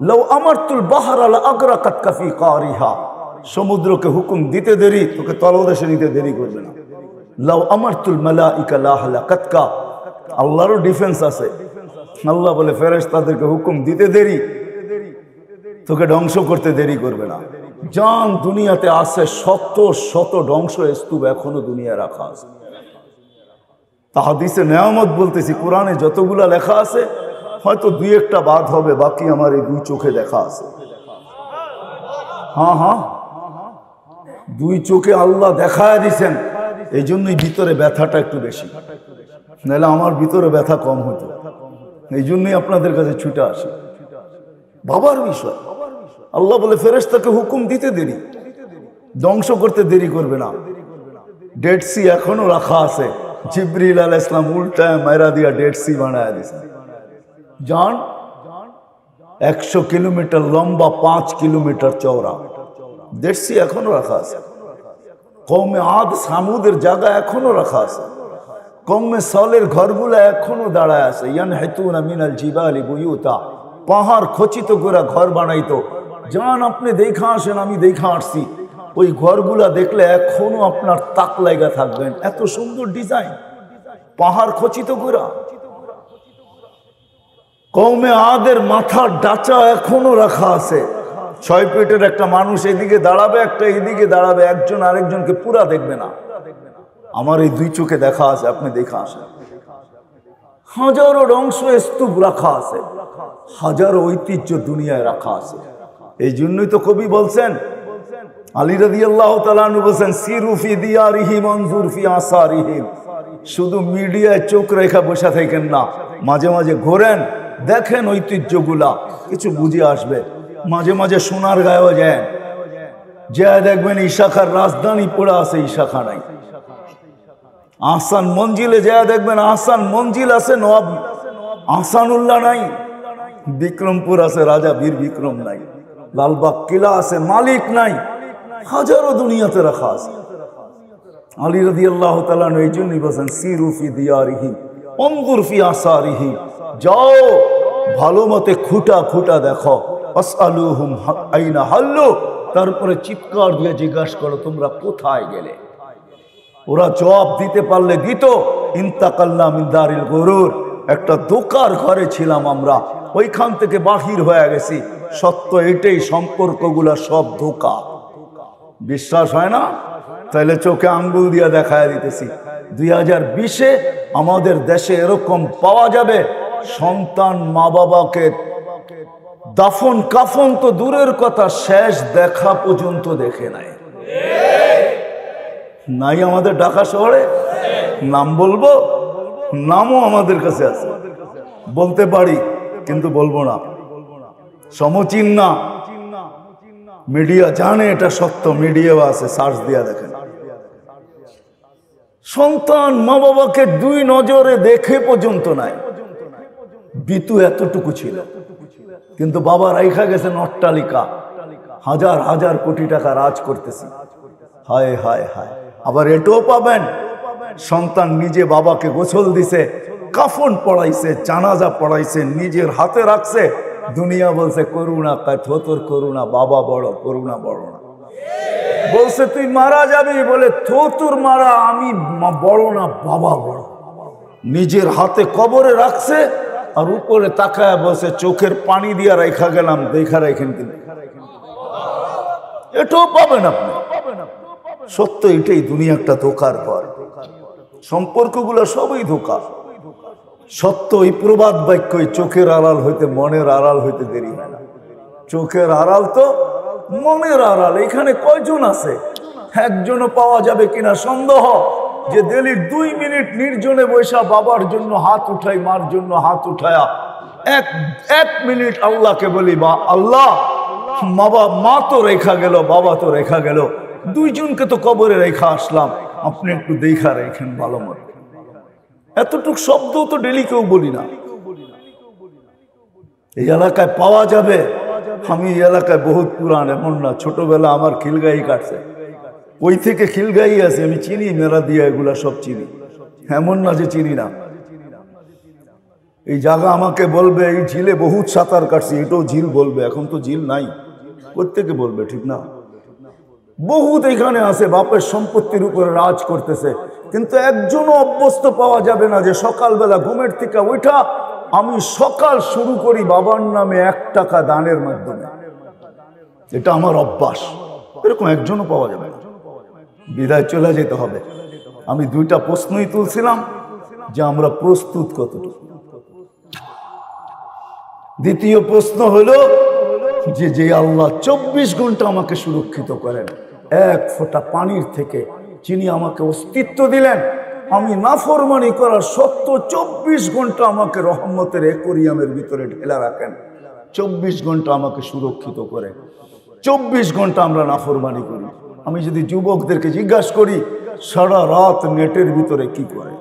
লাউ আমারতুল বাহরা লাআগরাকাত কাফি কারিহা, সমুদ্রকে হুকুম দিতে দেরি, তোকে তলদেশে নিতে দেরি করবে না। লাউ আমারতুল মালাইকা লা হালাকাতকা, আল্লাহরও ডিফেন্স আছে। আল্লাহ বলে ফেরেশতাদেরকে হুকুম দিতে দেরি, তোকে ধ্বংস করতে দেরি করবে না। জান দুনিয়াতে আছে শত শত ধ্বংস স্তূপ এখনো দুনিয়া রাখা আছে। তাহাদিসে নেয়ামত বলতেছি, কোরআনে যতগুলা লেখা আছে হয়তো 2-1টা বাদ হবে, বাকি আমার এই 2 চোখে দেখা আছে। হ্যাঁ, 2 চোখে আল্লাহ দেখায় দিছেন, এই জন্যই ভিতরে ব্যথাটা একটু বেশি, নাহলে আমার ভিতরে ব্যথা কম হতো। এই জন্যই আপনাদের কাছে ছুটে আসে। বাবার বিষয় আল্লাহ বলে ফেরেশতাকে হুকুম দিতে দেরি, ধ্বংস করতে দেরি করবে না। ডেড সি এখনো রাখা আছে, জিবরিল আলাইহিস সালাম উল্টায় মাইরা দিয়া ডেড সি বানায় দিছে। জান 100 কিলোমিটার লম্বা, 5 কিলোমিটার চওড়া, ডেড সি এখনো রাখা আছে। কওমে আদ সামুদের জায়গা এখনো রাখা আছে, কওমে সালের ঘরগুলো এখনো দাঁড়ায় আছে। ইয়ানহিতুনা মিনাল জিবালি বুয়ুতা, পাহাড় খচিত করে ঘর বানাইতো। জান আপনি দেখা আসেন, আমি দেখা আসছি, ওই ঘরগুলা দেখলে এখনো আপনার তাক লাগা থাকবেন, এত সুন্দর ডিজাইন, পাহাড় খচিত করে। কওমে আদের মাথার ডাচা এখনো রাখা আছে। 6 ফিটের একটা মানুষ এদিকে দাঁড়াবে, একটা এদিকে দাঁড়াবে, একজন আরেকজনকে পুরা দেখবে না। আমার এই 2 চোখে দেখা আছে, আপনি দেখা আসেন। হাজারো ধ্বংস স্তূপ রাখা আছে, হাজারো ঐতিহ্য দুনিয়ায় রাখা আছে। এই জন্যই তো কবি বলছেন, আলী রাদিয়াল্লাহু তাআলা আনহু বলছেন, সিরু ফি দিয়ারিহিম আনজুর ফি আসারিহিম। শুধু মিডিয়ায় চোখ রেখা বসে থাকেন না, মাঝে মাঝে ঘোরেন, দেখেন ঐতিহ্যগুলা, কিছু বুঝে আসবে। মাঝে মাঝে সোনার গায়েও যান, যা দেখবেন ইশাখার রাজধানী পড়ে আছে, ইশাখা নাই। আহসান মঞ্জিলে যা দেখবেন আহসান মঞ্জিল আছে, নবাব আহসানুল্লাহ নাই। বিক্রমপুর আছে, রাজা বীর বিক্রম নাই। লালবাগ কিলা আছে, মালিক নাই। হাজারো দুনিয়াতে রাখা আছে। আলী রাদিয়াল্লাহু তাআলা এই জন্যই বলেন, সিরু ফি দিয়ারিহিম আনজুর ফি আসারিহিম। যাও ভালো মতে খুঁটা খুঁটা দেখো। আসআলুহুম আইনা হাল্লু। তারপরে চিৎকার দিয়ে জিজ্ঞাসা করো, তোমরা কোথায় গেলে? ওরা জবাব দিতে পারলে দিত, ইন্তাকালনা মিন দারিল গুরুর। একটা ধোঁকার ঘরে ছিলাম আমরা, ওইখান থেকে বাহির হয়ে গেছি। সত্য এটাই, সম্পর্কগুলা সব ধোঁকা। বিশ্বাস হয় না? তাহলে চোখে আঙ্গুল দিয়ে দেখায় দিতেছি, 2020-এ আমাদের দেশে এরকম পাওয়া যাবে, সন্তান মা বাবাকে দাফন কাফন তো দূরের কথা, শেষ দেখা পর্যন্ত দেখে নাই। নাই আমাদের ঢাকা শহরে? নাম বলবো? নামও আমাদের কাছে আছে, বলতে পারি কিন্তু বলবো না, সমচীন না। মিডিয়া জানে এটা সত্য, মিডিয়াও আছে, সার্চ দিয়া দেখেন। সন্তান মা বাবাকে দুই নজরে দেখে পর্যন্ত নাই। বিতু এতটুকু ছিল, কিন্তু বাবা রাইখা গেছেন অট্টালিকা, হাজার হাজার কোটি টাকা রাজ করতেছি। হায় হায় হায়। আবার এটাও পাবেন, সন্তান নিজে বাবাকে গোসল দিছে, কাফন পড়াইছে, জানাজা পড়াইছে, নিজের হাতে রাখছে। দুনিয়া বলছে করুণা, তোর করুণা, বাবা বড়, করুণা বড় না। বলছে তুই মারা যাবি, বলে তোর মারা, আমি বড় না, বাবা বড়। নিজের হাতে কবরে রাখছে, আর উপরে তাকায় বলছে চোখের পানি দিয়া রেখা গেলাম, দেখা রাখেন কিন্তু। এটাও পাবেন আপনি। সত্য এটাই, দুনিয়া একটা ধোকার পর। সম্পর্কগুলো সবই ধোকা। সত্য এই প্রবাদ বাক্য, চোখের আড়াল হইতে মনের আড়াল হইতে দেরি হয় না। চোখের আড়াল তো মনের আড়াল। এখানে কয়জন আছে? একজনও পাওয়া যাবে কিনা সন্দেহ। যে দিল্লির 2 মিনিট নির্জনে বৈশা বাবার জন্য হাত উঠাই, মার জন্য হাত উঠায়া এক মিনিট আল্লাহকে বলি, বা আল্লাহ মা তো রেখা গেল, বাবা তো রেখা গেল, দুইজনকে তো কবরে রেখা আসলাম, আপনি একটু দেখা রেখেন ভালো মতো। এতটুক শব্দ তো ডেলি কেউ বলি না। এই এলাকায় পাওয়া যাবে। আমি এই এলাকায় বহুত পুরান, এমন না ছোটবেলা আমার খিলগাই কাটছে, ওই থেকে খিলগাই আছে, আমি চিনি, মেরা দিয়া এগুলা সব চিনি, এমন না যে চিনি না। এই জায়গা আমাকে বলবে এই ঝিলে বহুত সাঁতার কাটছি, এটাও ঝিল বলবে। এখন তো ঝিল নাই, প্রত্যেকে বলবে, ঠিক না? বহুত এখানে আছে, বাপের সম্পত্তির উপরে রাজ করতেছে, কিন্তু একজনও অভ্যস্ত পাওয়া যাবে না যে সকালবেলা ঘুমের থেকে ওইটা আমি সকাল শুরু করি বাবার নামে 1 টাকা দানের মাধ্যমে, এটা আমার অভ্যাস। এরকম একজনও পাওয়া যাবে না। বিদায় চলে যেতে হবে। আমি 2টা প্রশ্নই তুলছিলাম যে আমরা প্রস্তুত কতটুকু। দ্বিতীয় প্রশ্ন হলো যে আল্লাহ 24 ঘন্টা আমাকে সুরক্ষিত করেন, 1 ফোঁটা পানির থেকে, যিনি আমাকে অস্তিত্ব দিলেন, আমি নাফরমানি করার সত্ত্বেও 24 ঘন্টা আমাকে রহমতের অ্যাকোয়ারিয়ামের ভিতরে ঢেলা রাখেন, 24 ঘন্টা আমাকে সুরক্ষিত করে। 24 ঘন্টা আমরা নাফরমানি করি। আমি যদি যুবকদেরকে জিজ্ঞাসা করি সারা রাত নেটের ভিতরে কি করে,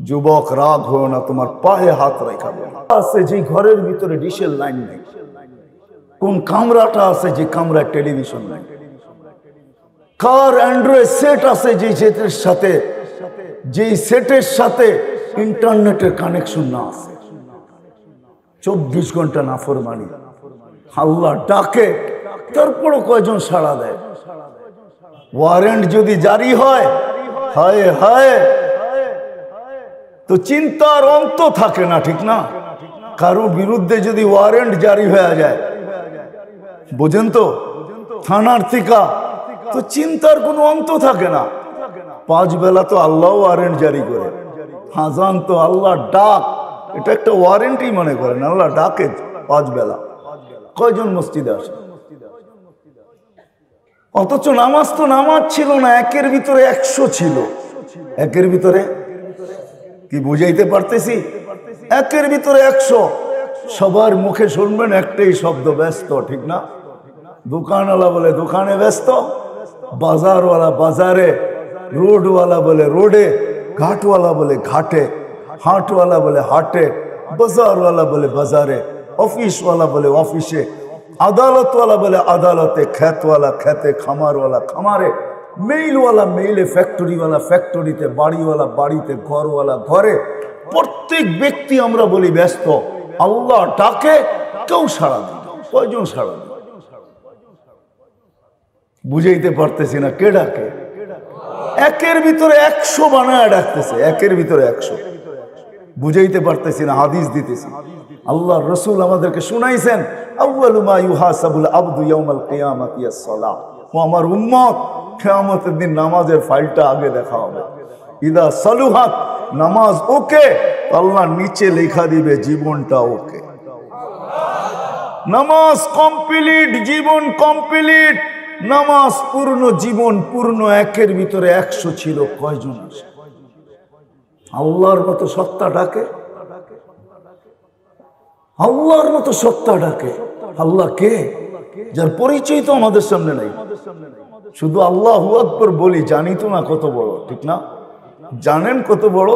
যুবক রাগ হো না, তোমার পায়ে হাত রেখা আছে যে ঘরের ভিতরে ডিশের লাইন নেই, কোন কামরাটা আছে যে কামরায় টেলিভিশন নাই, কার অ্যান্ড্রয়েড সেট আছে যে সেটের সাথে ইন্টারনেটের কানেকশন না আছে। 24 ঘন্টা নাফরমানি। আল্লাহ ডাকে, তারপরও কয়জন সাড়া দেয়? ওয়ারেন্ট যদি জারি হয়, হায় হায়, তো চিন্তার অন্ত থাকে না, ঠিক না? কারো বিরুদ্ধে যদি ওয়ারেন্ট জারি হয়ে যায়, বোঝেন তো, থানার থেকে, তো চিন্তার কোনো অন্ত থাকে না। 5 বেলা তো আল্লাহ ওয়ারেন্ট জারি করে, আজান তো আল্লাহ ডাক, এটা একটা ওয়ারেন্টি মনে করেন। আল্লাহ ডাকে 5 বেলা। কয়জন মসজিদে আসে? অথচ নামাজ তো নামাজ ছিল না, একের ভিতরে 100 ছিল। একের ভিতরে কি বুঝাইতে পারতেছি? একের ভিতরে 100। সবার মুখে শুনবেন একটাই শব্দ, ব্যস্ত, ঠিক না? দোকানওয়ালা বলে দোকানে ব্যস্ত, বাজারওয়ালা বাজারে, রোডওয়ালা বলে রোডে, ঘাটওয়ালা বলে ঘাটে, হাটওয়ালা বলে হাটে, বাজারওয়ালা বলে বাজারে, অফিসওয়ালা বলে অফিসে, আদালতওয়ালা বলে আদালতে, খেতওয়ালা খেতে, খামারওয়ালা খামারে, মেইলওয়ালা মেইলে, ফ্যাক্টরিওয়ালা ফ্যাক্টরিতে, বাড়িওয়ালা বাড়িতে, ঘরওয়ালা ঘরে। প্রত্যেক ব্যক্তি আমরা বলি ব্যস্ত। আল্লাহ ডাকে, কেউ সাড়া দেয়। কয়জন সাড়া দেয়? বুঝাইতে পারতেছি না। কে ডাকে? একের ভিতরে 100 বানায় ডাকতেছে। একের ভিতরে 100। বুঝাইতে পারতেছি না, হাদিস দিতেছি। আল্লাহ রসুল আমাদেরকে শুনাইছেন, আউয়ালু মা ইউহাসাবুল আবদু ইয়াউমাল কিয়ামাতি আস-সালাহ। ও আমার উম্মত, কিয়ামতের দিন নামাজের ফাইলটা আগে দেখা হবে। ইদা সালুহাত, নামাজ ওকে, আল্লাহ নিচে লেখা দিবে জীবনটা ওকে। নামাজ কমপ্লিট, জীবন কমপ্লিট। নামাজ পূর্ণ, জীবন পূর্ণ। একের ভিতরে 100 ছিল। কয়জন আসে? আল্লাহর মতো সত্তা ডাকে, আল্লাহর মতো সত্তা ডাকে। আল্লাহ কে? যার পরিচয় তো আমাদের সামনে নাই। শুধু আল্লাহু আকবার বলি, জানি তো না কত বড়, ঠিক না? জানেন কত বড়?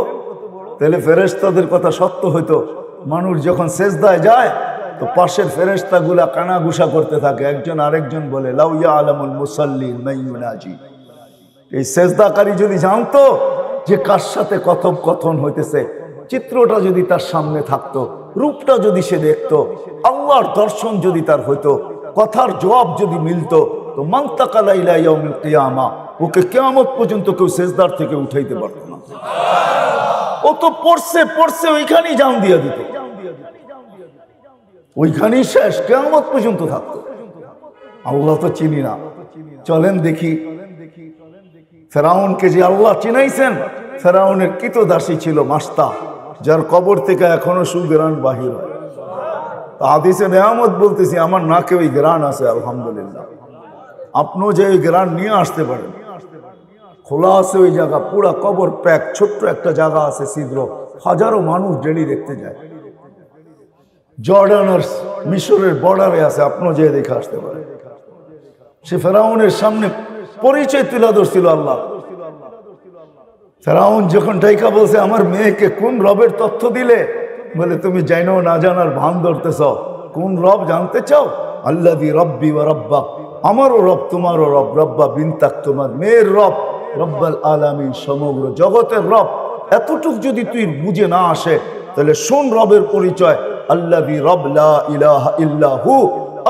তাহলে ফেরেশতাদের কথা সত্য হইতো। মানুষ যখন সেজদায় যায় তো পাশের ফেরেশতাগুলা কানাঘুষা করতে থাকে। একজন আরেকজন বলে, লাউ ইয়ালামুল মুসাল্লিন মান ইউনাজি। এই সেজদাকারী যদি জানতো যে কার সাথে কথোপকথন হইতেছে, চিত্রটা যদি তার সামনে থাকতো, রূপটা যদি সে দেখতো, আল্লাহর দর্শন যদি তার হইতো, কথার জবাব যদি মিলতো, তো মান তাকালা ইলা ইয়াউমিল কিয়ামা, ওকে কিয়ামত পর্যন্ত কেউ সেজদার থেকে উঠাইতে পারত না। ও তো পড়ছে পড়ছে ওইখানেই জান দিয়ে দিত, ওইখানেই শেষ, কিয়ামত পর্যন্ত থাকতো। আল্লাহ তো চিনি না। চলেন দেখি ফেরাউনকে যে আল্লাহ চিনাইছেন। ফেরাউনের কৃতদাসী ছিল মাস্তা, যার কবর থেকে এখনো সুগ্রাণ বাহির হয়। হাদিসে নেয়ামত বলতেছি, আমার নাকে ওই গ্রাণ আছে, আলহামদুলিল্লাহ। আপনিও যে ওই গ্রাণ নিয়ে আসতে পারেন। খোলা আছে ওই জায়গা, পুরা কবর প্যাক। ছোট্ট একটা জায়গা আছে ছিদ্র, হাজারো মানুষ ডেলি দেখতে যায়। জর্ডান আর মিশরের বর্ডারে আছে, আপনিও যে দেখে আসতে পারেন। সে ফেরাউনের সামনে পরিচয় তুলে ধরছিল আল্লাহ। ফেরাউন যখন ডাইকা বলছে, আমার মেয়েকে কোন রবের তথ্য দিলে? বলে, তুমি জানো না জানার ভান ধরতেছ। কোন রব জানতে চাও? আল্লাযী রব্বি ওয়া রাব্বাক, আমারও রব তোমারও রব, রব্বা বিনতাক তোমার মেয়ের রব, রব্বাল আলামিন সমগ্র জগতের রব। এতটুক যদি তুই বুঝে না আসে, তাহলে শোন রবের পরিচয়। আল্লাযী রব লা ইলাহা ইল্লা হু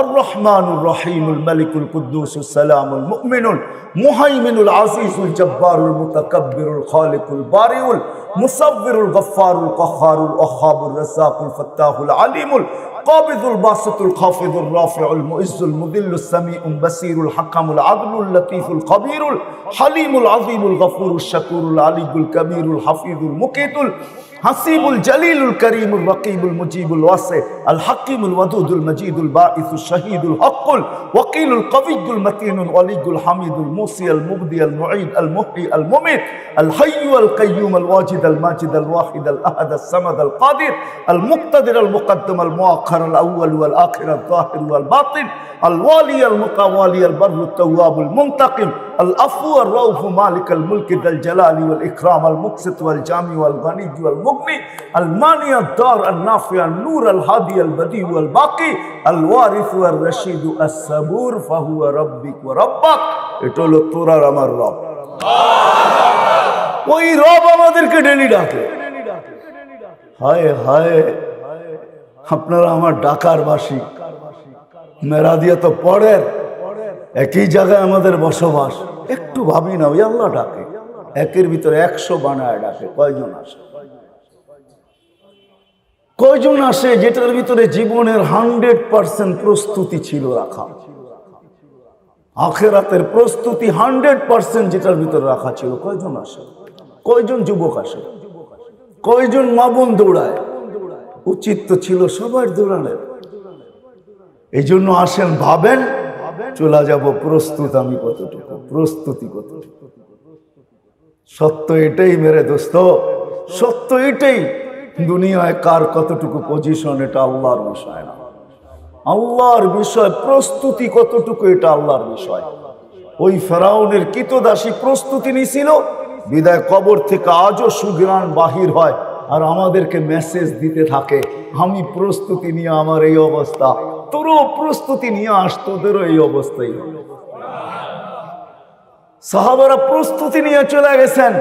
আর-রহমানুর রহিমুল মালিকুল কুদ্দুসুস সালামুল মুমিনুল মুহাইমিনুল আজিজুল জব্বারুল মুতাকাব্বিরুল খালিকুল বারিউল মুসাব্বিরুল গফফারুল কহ্হারুল ওয়াহ্হাবুর রাজ্জাকুল ফাত্তাহুল আলিমুল কাবিদুল বাসিতুল খাফিদুর রাফিউল মুইজ্জুল মুদিল্লুস সামিউল বাসিরুল হাকামুল আদলুল লতীফুল খবীরুল হালিমুল আযীমুল গফুরুশ শাকুরুল আলিয়ুল কবীরুল হাফিজুল মুকিতুল হাসিবুল জলিলুল করিমুল রকিবুল মুজিবুল ওয়াসি আল হাকিমুল ওয়াদুদুল মজিদুল বাঈসুশ শহীদুল হকুল ওয়াকিলুল কবিয়ুল মতিনুল ওয়ালিয়ুল হামিদুল মুসি আল মুবদি আল মুঈদ আল মুহয়ি আল মুমিত আল হাইয়্যু আল কাইয়্যুম আল ওয়াজিদ আল মাজিদ আল ওয়াহিদ আল আহাদ আল সামাদ আল কাদির আল মুক্তাদির আল মুকদ্দম আল মুআখ্খার আল আউয়াল ওয়াল আখির আল যাহির ওয়াল বাতিন আল ওয়ালি আল মুতাওয়ালি আল বাররুত তাওয়াবুল মুনতাকিম আল আফু আর রাউফ মালিক আল মুলক যাল জালালি ওয়াল ইকরাম আল মুকসিত ওয়াল জামি ওয়াল গনি ওয়াল মুগনি আল মানি আদ দার আল নাফি আল নূর আল হাদি আল বদি ওয়াল বাকি আল ওয়ারিস ওয়াল রশিদ আস সাবুর ফাহুয়া রাব্বিক ওয়া রাব্বাক। এটা হলো তোর আর আমার রব। ওই রব আমাদেরকে ডেলি ডাকে। হায় হায়, আপনারা আমার ডাকার বাসী, মেরা দিয়ে তো পড়ের, একই জায়গায় আমাদের বসবাস। একটু ভাবি না, ওই আল্লাহ ডাকে, একের ভিতরে 100 বানায় ডাকে। কয়জন আসে? কয়জন আসে যেটার ভিতরে জীবনের 100% প্রস্তুতি ছিল রাখা, আখিরাতের প্রস্তুতি 100% যেটার ভিতরে রাখা ছিল? কয়জন আসে? কয়জন যুবক আসে? কয়জন মা বোন দৌড়ায়? উচিত তো ছিল সবার দৌড়ানোর। এই জন্য আসেন ভাবেন, চলে যাব প্রস্তুত আমি কতটুকু, প্রস্তুতি কতটুকু। সত্য এটাই মেরে দোস্ত, সত্য এটাই। দুনিয়ায় কার কতটুকু পজিশন এটা আল্লাহর বিষয় না, আল্লাহর বিষয়। প্রস্তুতি কতটুকু এটা আল্লাহর বিষয়। ওই ফেরাউনের কৃতদাসী প্রস্তুতি নিছিল, বিদায় কবর থেকে আজও সুঘ্রাণ বাহির হয়, আর আমাদেরকে মেসেজ দিতে থাকে আমি প্রস্তুতি নিয়ে আমার এই অবস্থা, তোরও প্রস্তুতি নিয়ে আস, তোদেরও এই অবস্থাই হবে। সাহাবারা প্রস্তুতি নিয়ে চলে গেছেন,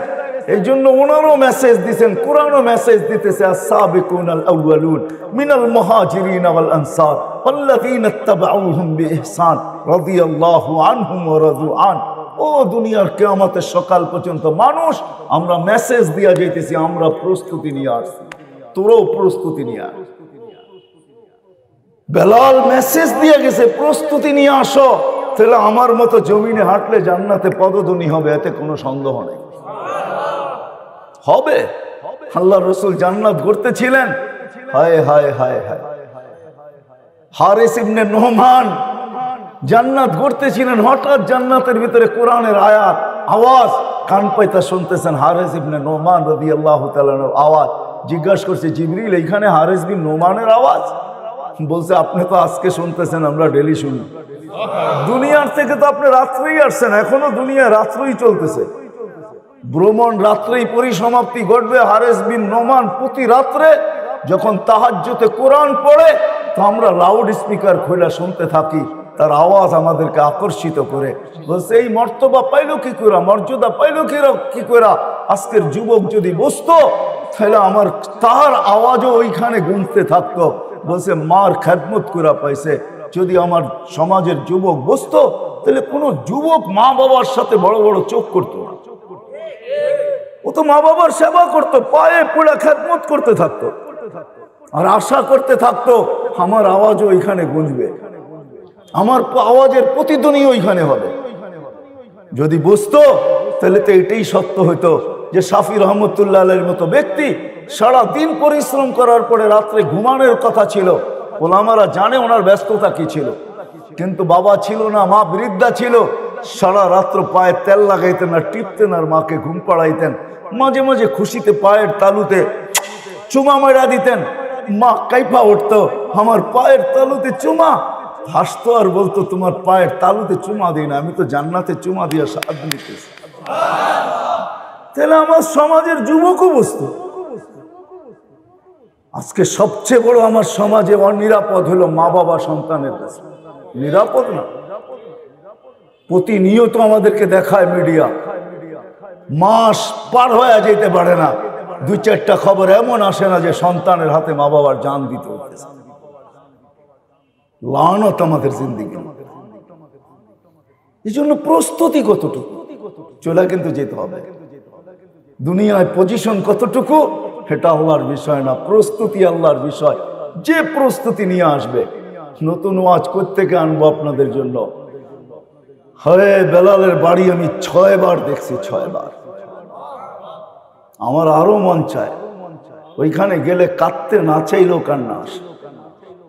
এই জন্য ওনারও মেসেজ দিচ্ছেন, কোরআনও মেসেজ দিতেছে আস-সাবিকুনাল আউয়ালুন মিনাল মুহাজিরিন ওয়াল আনসার ওয়াল্লাযীনা ইত্তাবাউহুম বিইহসান রাদিয়াল্লাহু আনহুম ওয়া রাদু আন। ও দুনিয়ার কিয়ামতের সকাল পর্যন্ত মানুষ, আমরা মেসেজ দিয়া যাইতেছি, আমরা প্রস্তুতি নিয়ে আসছি, তোরও প্রস্তুতি নিয়ে আস। বেলাল মেসেজ দিয়ে গেছে প্রস্তুতি নিয়ে আসো, তাহলে আমার মতো জমিনে হাঁটলে জান্নাতে পদধ্বনি হবে, এতে কোনো সন্দেহ নেই। হবে, আল্লাহর রাসূল জান্নাত গড়তেছিলেন। হায় হায় হায় হায়, হারিস ইবনে নোমান জান্নাত গড়তেছিলেন, হঠাৎ জান্নাতের ভিতরে কোরআনের আয়াত আওয়াজ কান পাইতা শুনতেছেন। হারিস ইবনে নোমান রাদিয়াল্লাহু তাআলা আওয়াজ, জিজ্ঞাসা করছে জিবরিল এইখানে হারিস বিন নোমানের আওয়াজ? বলছে আপনি তো আজকে শুনতেছেন, আমরা ডেলি শুনি। দুনিয়ার থেকে তো আপনি রাত্রেই আসছেন, এখনো দুনিয়া রাত্রেই চলতেছে, ভ্রমণ রাত্রেই পরিসমাপ্তি ঘটবে। হারিস বিন নোমান প্রতি রাত্রে যখন তাহাজ্জুদে কোরআন পড়ে, তো আমরা লাউড স্পিকার খোলা শুনতে থাকি, তার আওয়াজ আমাদেরকে আকর্ষিত করে। বলছে এই মর্তবা পাইলো কি করে, মর্যাদা পাইলো কি করে? আজকের যুবক যদি বসতো, তাহলে আমার তার আওয়াজও ওইখানে গুনতে থাকতো। বলছে মার খেদমত করে পাইছে। যদি আমার সমাজের যুবক বসতো, তাহলে কোনো যুবক মা বাবার সাথে বড় বড় চোখ করতো না, ও তো মা বাবার সেবা করতো, পায়ে পড়ে খেদমত করতে থাকতো, আর আশা করতে থাকতো আমার আওয়াজও ওইখানে গুঁজবে, আমার আওয়াজের প্রতিধ্বনি ওইখানে হবে। যদি বুঝতো, তাহলে তো এটাই সত্য হইতো যে শাফি রহমতুল্লাহ আলাইহির মতো ব্যক্তি সারা দিন পরিশ্রম করার পরে রাত্রে ঘুমানোর কথা ছিল। ওলামারা জানে ওনার ব্যস্ততা কি ছিল, কিন্তু বাবা ছিল না, মা বৃদ্ধা ছিল, সারা রাত্র পায়ে তেল লাগাইতেন আর টিপতেন আর মাকে ঘুম পাড়াইতেন। মাঝে মাঝে খুশিতে পায়ের তালুতে চুমা মারা দিতেন, মা কাইফা উঠতো, আমার পায়ের তালুতে চুমা। হাসতো আর বলতো তোমার পায়ের তালুতে চুমা দিই না, আমি তো জান্নাতে চুমা দিয়া সাহায্য নিতেছি। তাহলে আমার সমাজের যুবকও বুঝতো। আজকে সবচেয়ে বড় আমার সমাজে অনিরাপদ হলো মা বাবা সন্তানের কাছে, নিরাপদ না। প্রতিনিয়ত আমাদেরকে দেখায় মিডিয়া, মাস পার হয়ে যেতে পারে না, দুই চারটা খবর এমন আসে না যে সন্তানের হাতে মা বাবার জান দিতে হতেছে। লানত আমাদের জিন্দেগি। এই জন্য প্রস্তুতি কতটুকু, চলে কিন্তু যেতে হবে। দুনিয়ায় পজিশন কতটুকু এটা আল্লাহর বিষয় না, প্রস্তুতি আল্লাহর বিষয়। যে প্রস্তুতি নিয়ে আসবে, নতুন ওয়াজ কোত্থেকে আনবো আপনাদের জন্য। হয়ে বেলালের বাড়ি আমি 6 বার দেখছি, 6 বার। আমার আরো মন চায় ওইখানে গেলে কাঁদতে না চাইলেও কান্না আসে,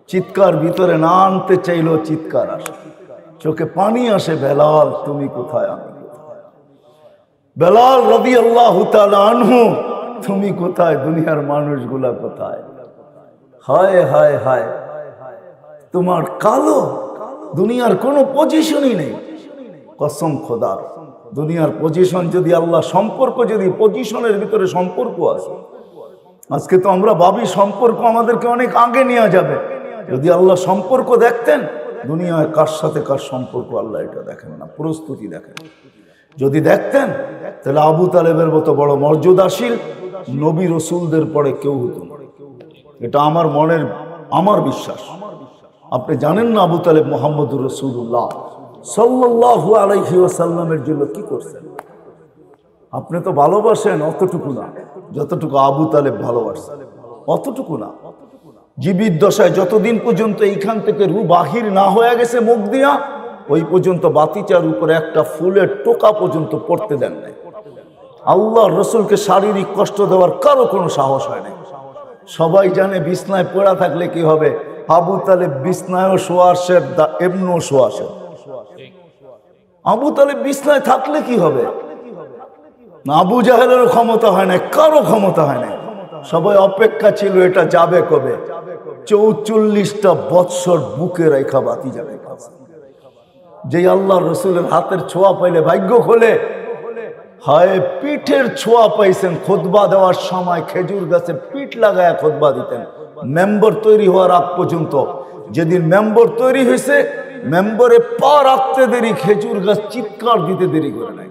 চিৎকার ভিতরে না আনতে চাইলেও চিৎকার আসে, চোখে পানি আসে। বেলাল তুমি কোথায়, আমি কোথায়? বেলাল রাদিয়াল্লাহু তাআলা আনহু তুমি কোথায়? দুনিয়ার মানুষগুলা কোথায়? হায় হায় হায়, তোমার কালো, দুনিয়ার কোনো পজিশনই নেই। কসম খোদার, দুনিয়ার পজিশন যদি আল্লাহ সম্পর্ক, যদি পজিশনের ভিতরে সম্পর্ক আছে, আজকে তো আমরা ভাবি সম্পর্ক আমাদেরকে অনেক আগে নিয়ে যাবে। যদি আল্লাহ সম্পর্ক দেখতেন, দুনিয়ায় কার সাথে কার সম্পর্ক আল্লাহ এটা দেখেন না, প্রস্তুতি দেখেন। যদি দেখতেন, তাহলে আবু তালেবের মতো বড় মর্যাদাশীল নবী রসুলদের পরে কেউ হতো না। এটা আমার মনের, আমার বিশ্বাস। আপনি জানেন না আবু তালেব মুহাম্মদুর রাসূলুল্লাহ সাল্লাল্লাহু আলাইহি ওয়াসাল্লামের জন্য কি করছেন? আপনি তো ভালোবাসেন অতটুকু না যতটুকু আবু তালেব ভালোবাসেন, অতটুকু না। জীবিত দশায় যতদিন পর্যন্ত এইখান থেকে রূহ বাহির না হয়ে গেছে মুখ দিয়া, ওই পর্যন্ত বাতিচার উপরে একটা ফুলের টোকা পর্যন্ত পড়তে দেন নাই। আল্লাহ রসুলকে শারীরিক কষ্ট দেওয়ার কারো কোনো সাহস হয় না। সবাই জানে বিছনায় পড়া থাকলে কি হবে। আবু তালেব বিছনায়ও শোয়াশের, এমনও শোয়াশের। আবু তালেব বিছনায় থাকলে কি হবে? আবু জাহেলেরও ক্ষমতা হয় না, কারো ক্ষমতা হয় না। সবাই অপেক্ষা ছিল এটা যাবে কবে। 44টা বৎসর বুকে রেখা বাতি যাবে। যে আল্লাহ রসুলের হাতের ছোঁয়া পাইলে ভাগ্য খোলে। হায় পিঠের ছোঁয়া পাইছেন। খুতবা দেওয়ার সময় খেজুর গাছে পিঠ লাগায় খুতবা দিতেন মেম্বার তৈরি হওয়ার আগ পর্যন্ত। যেদিন মেম্বার তৈরি হয়েছে, মেম্বারে পা রাখতে দেরি, খেজুর গাছ চিৎকার দিতে দেরি করে নাই।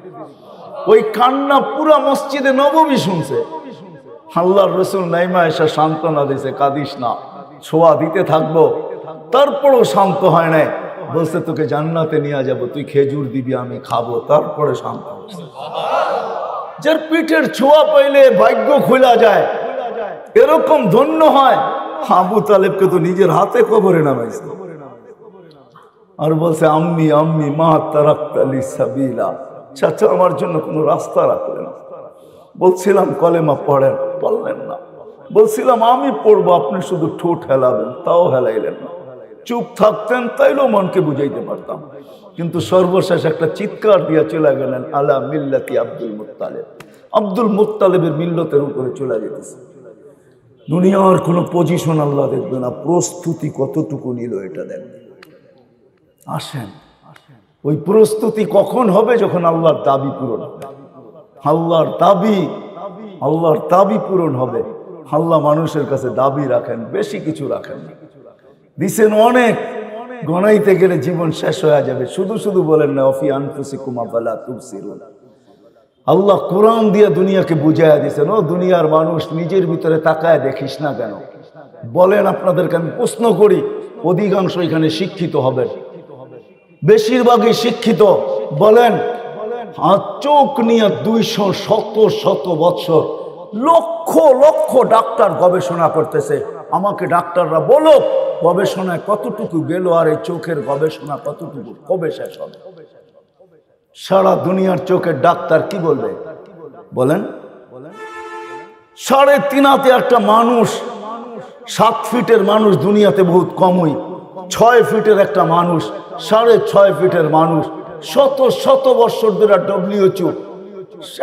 ওই কান্না পুরা মসজিদে নববী শুনছে। আল্লাহর রসুল নাইমা এসে সান্ত্বনা দিয়েছে, কাঁদিস না, ছোঁয়া দিতে থাকবো। তারপরও শান্ত হয় নাই। বলছে তোকে জান্নাতে নিয়ে যাব, তুই খেজুর দিবি, আমি খাবো। তারপরে শান্ত হচ্ছে। যার পিঠের ছোঁয়া পাইলে ভাগ্য খোলা যায়, এরকম ধন্য হয়। আবু তালেবকে তো নিজের হাতে কবরে নামাইছে। আর বলছে আম্মি আম্মি মা তারাক্তালি সাবিলা, চাচা আমার জন্য কোনো রাস্তা রাখলেন। বলছিলাম কলেমা পড়েন, পড়লেন না। বলছিলাম আমি পড়বো, আপনি শুধু ঠোঁট হেলাবেন, তাও হেলাইলেন না। চুপ থাকতেন, তাইলেও মনকে বুঝাইতে পারতাম। কিন্তু সর্বশেষ একটা চিৎকার দিয়ে চলে গেলেন আলা মিল্লাতি আব্দুল মুত্তালিব। আব্দুল মুত্তালিবের মিল্লতের উপরে চলে যেতেছে। দুনিয়ার কোনো পজিশন আল্লাহ দেখবে না, প্রস্তুতি কতটুকু নিল এটা দেখবে। আসেন, ওই প্রস্তুতি কখন হবে? যখন আল্লাহর দাবি পূরণ হবে। আল্লাহর দাবি পূরণ হবে। আল্লাহ মানুষের কাছে দাবি রাখেন, বেশি কিছু রাখেন না। দিছেন অনেক, গণাইতে গেলে জীবন শেষ হয়ে যাবে। শুধু শুধু বলেন না অফি আনফুসিকুম আফালা তুবসিরুন। আল্লাহ কোরআন দিয়ে দুনিয়াকে বুঝাইয়া দিয়েছেন, ও দুনিয়ার মানুষ নিজের ভিতরে তাকায় দেখিস না কেন? বলেন আপনাদেরকে আমি প্রশ্ন করি, অধিকাংশ এখানে শিক্ষিত হবেন, বেশিরভাগই শিক্ষিত। বলেন চোখ নিয়ে 200 বৎসর লক্ষ লক্ষ ডাক্তার গবেষণা করতেছে। আমাকে ডাক্তাররা বলো গবেষণায় কতটুকু গেল, আর এই চোখের গবেষণা কতটুকু, কবে শেষ হবে? সারা দুনিয়ার চোখের ডাক্তার কি বলবে? বলেন 3.5 একটা মানুষ, 7 ফিটের মানুষ দুনিয়াতে বহুত কমই। 6 ফিটের একটা মানুষ, 6.5 ফিটের মানুষ, শত বছর ধরে WHO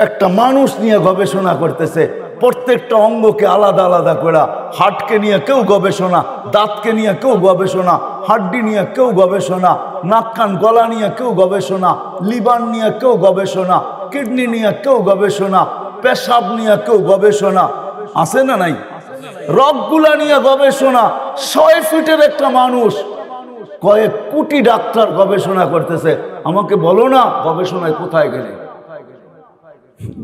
একটা মানুষ নিয়ে গবেষণা করতেছে। প্রত্যেকটা অঙ্গকে আলাদা আলাদা করে, হার্টকে নিয়ে কেউ গবেষণা, দাঁতকে নিয়ে কেউ গবেষণা, হাড্ডি নিয়ে কেউ গবেষণা, নাক কান গলা নিয়ে কেউ গবেষণা, লিভার নিয়ে কেউ গবেষণা, কিডনি নিয়ে কেউ গবেষণা, পেশাব নিয়ে কেউ গবেষণা, আছে না নাই? রগগুলা নিয়ে গবেষণা। 6 ফিটের একটা মানুষ, কয়েক কোটি ডাক্তার গবেষণা করতেছে। আমাকে বলো না গবেষণায় কোথায় গেলে?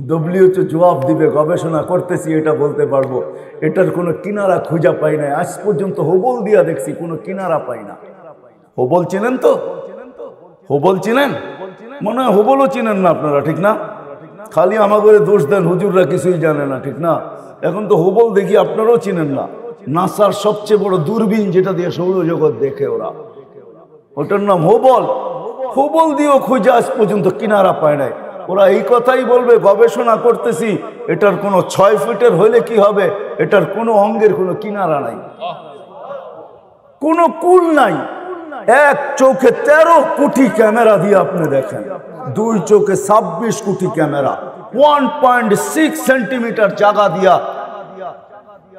WHO জবাব দিবে গবেষণা করতেছি, এটা বলতে পারবো। এটার কোনো কিনারা খুঁজা পাই না। আজ পর্যন্ত হোবল দিয়া দেখছি, কোনো কিনারা পাই না। হোবল চিনেন তো? হোবল চিনেন? মনে হয় হোবলও চিনেন না আপনারা, ঠিক না? খালি আমাদের দোষ দেন, হুজুররা কিছুই জানে না, ঠিক না? এখন তো হোবল দেখি আপনারাও চিনেন না। নাসার সবচেয়ে বড় দূরবীন, যেটা দিয়ে সৌরজগৎ দেখে ওরা, ওটার নাম হোবল। হোবল দিয়েও খুঁজে আজ পর্যন্ত কিনারা পায় নাই। ওরা এই কথাই বলবে গবেষণা করতেছি, এটার কোনো 6 ফিটের হলে কি হবে, এটার কোনো অঙ্গের কোনো কিনারা নাই, কোনো কুল নাই। এক চোখে 13 কোটি ক্যামেরা দিয়ে আপনি দেখেন, 2 চোখে 26 কোটি ক্যামেরা, 1.6 সেন্টিমিটার জায়গা দিয়া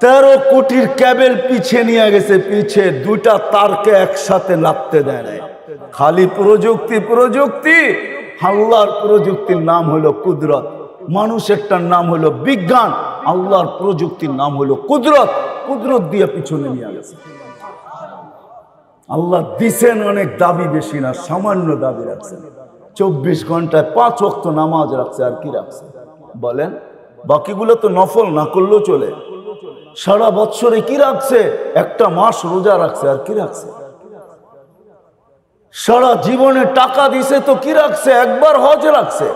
13 কোটির ক্যাবেল পিছিয়ে নিয়ে গেছে। পিছে 2টা তারকে একসাথে লাগতে দেয় নাই। খালি প্রযুক্তি। আল্লাহর প্রযুক্তির নাম হলো কুদরত, মানুষেরটার নাম হলো বিজ্ঞান, আল্লাহর প্রযুক্তির নাম হলো কুদরত। কুদরত দিয়ে পিছনে নিয়ে গেছে। আল্লাহ দিছেন অনেক, দাবি বেশি না, সামান্য দাবি রাখছেন। 24 ঘন্টায় 5 ওয়াক্ত নামাজ রাখছে, আর কি রাখছে বলেন? বাকিগুলো তো নফল, না করলেও চলে। সারা বৎসরে কি রাখছে? একটা মাস রোজা রাখছে, আর কি রাখছে? সারা জীবনে টাকা দিছে তো কি রাখছে? একবার হজ রাখছে।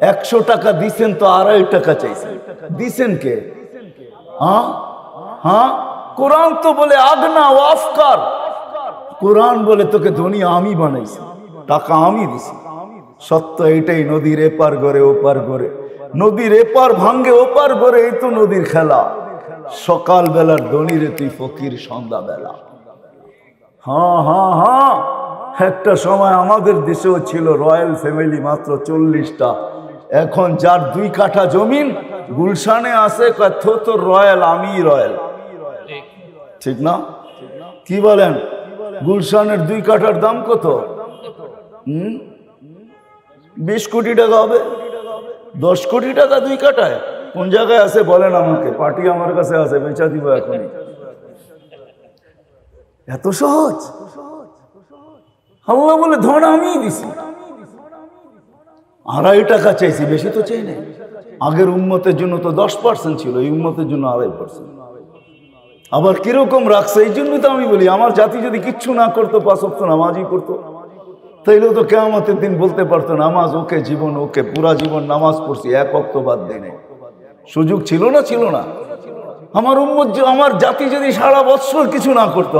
100 টাকা দিছেন তো 2.5 টাকা চাইছেন, দিছেন কে? হ্যাঁ, কোরআন তো বলে আগনা ও আফকার। কোরআন বলে তোকে ধনী আমি বানাইছি, টাকা আমি দিছি। সত্য এটাই, নদীর এপার গড়ে ওপার গড়ে নদীর এপার ভাঙ্গে ওপার করে, এই তো নদীর খেলা। সকাল বেলার ধনীরে তুই ফকির সন্ধ্যা বেলা। হ্যাঁ হ্যাঁ হ্যাঁ, একটা সময় আমাদের দেশেও ছিল রয়্যাল ফ্যামিলি মাত্র 40টা। এখন যার 2 কাঠা জমিন গুলশানে আছে, তো রয়্যাল, আমি রয়্যাল, ঠিক না? কি বলেন? গুলশানের 2 কাঠার দাম কত? 20 কোটি টাকা হবে। 10 কোটি টাকা 2 কাঠায়? কোন জায়গায় আছে বলেন আমাকে, পার্টি আমার কাছে আছে, বেচা দিব এখনই। এত সহজ? আল্লাহ বলে ধন আমি দিছি, 2.5 টাকা চাইছি, বেশি তো চাই নাই। আগের উম্মতের জন্য তো 10% ছিল, এই উম্মতের জন্য 2.5%। আবার কিরকম রাখছে, এই জন্যই তো আমি বলি আমার জাতি যদি কিচ্ছু না করতো, 5 ওয়াক্ত নামাজই করতো, তাইলেও তো কিয়ামতের দিন বলতে পারতো নামাজ ওকে, জীবন ওকে, পুরা জীবন নামাজ পড়ছি, 1 ওয়াক্ত বাদ দেয় নাই। সুযোগ ছিল না? ছিল না? আমার উম্মত, আমার জাতি যদি সারা বছর কিছু না করতো,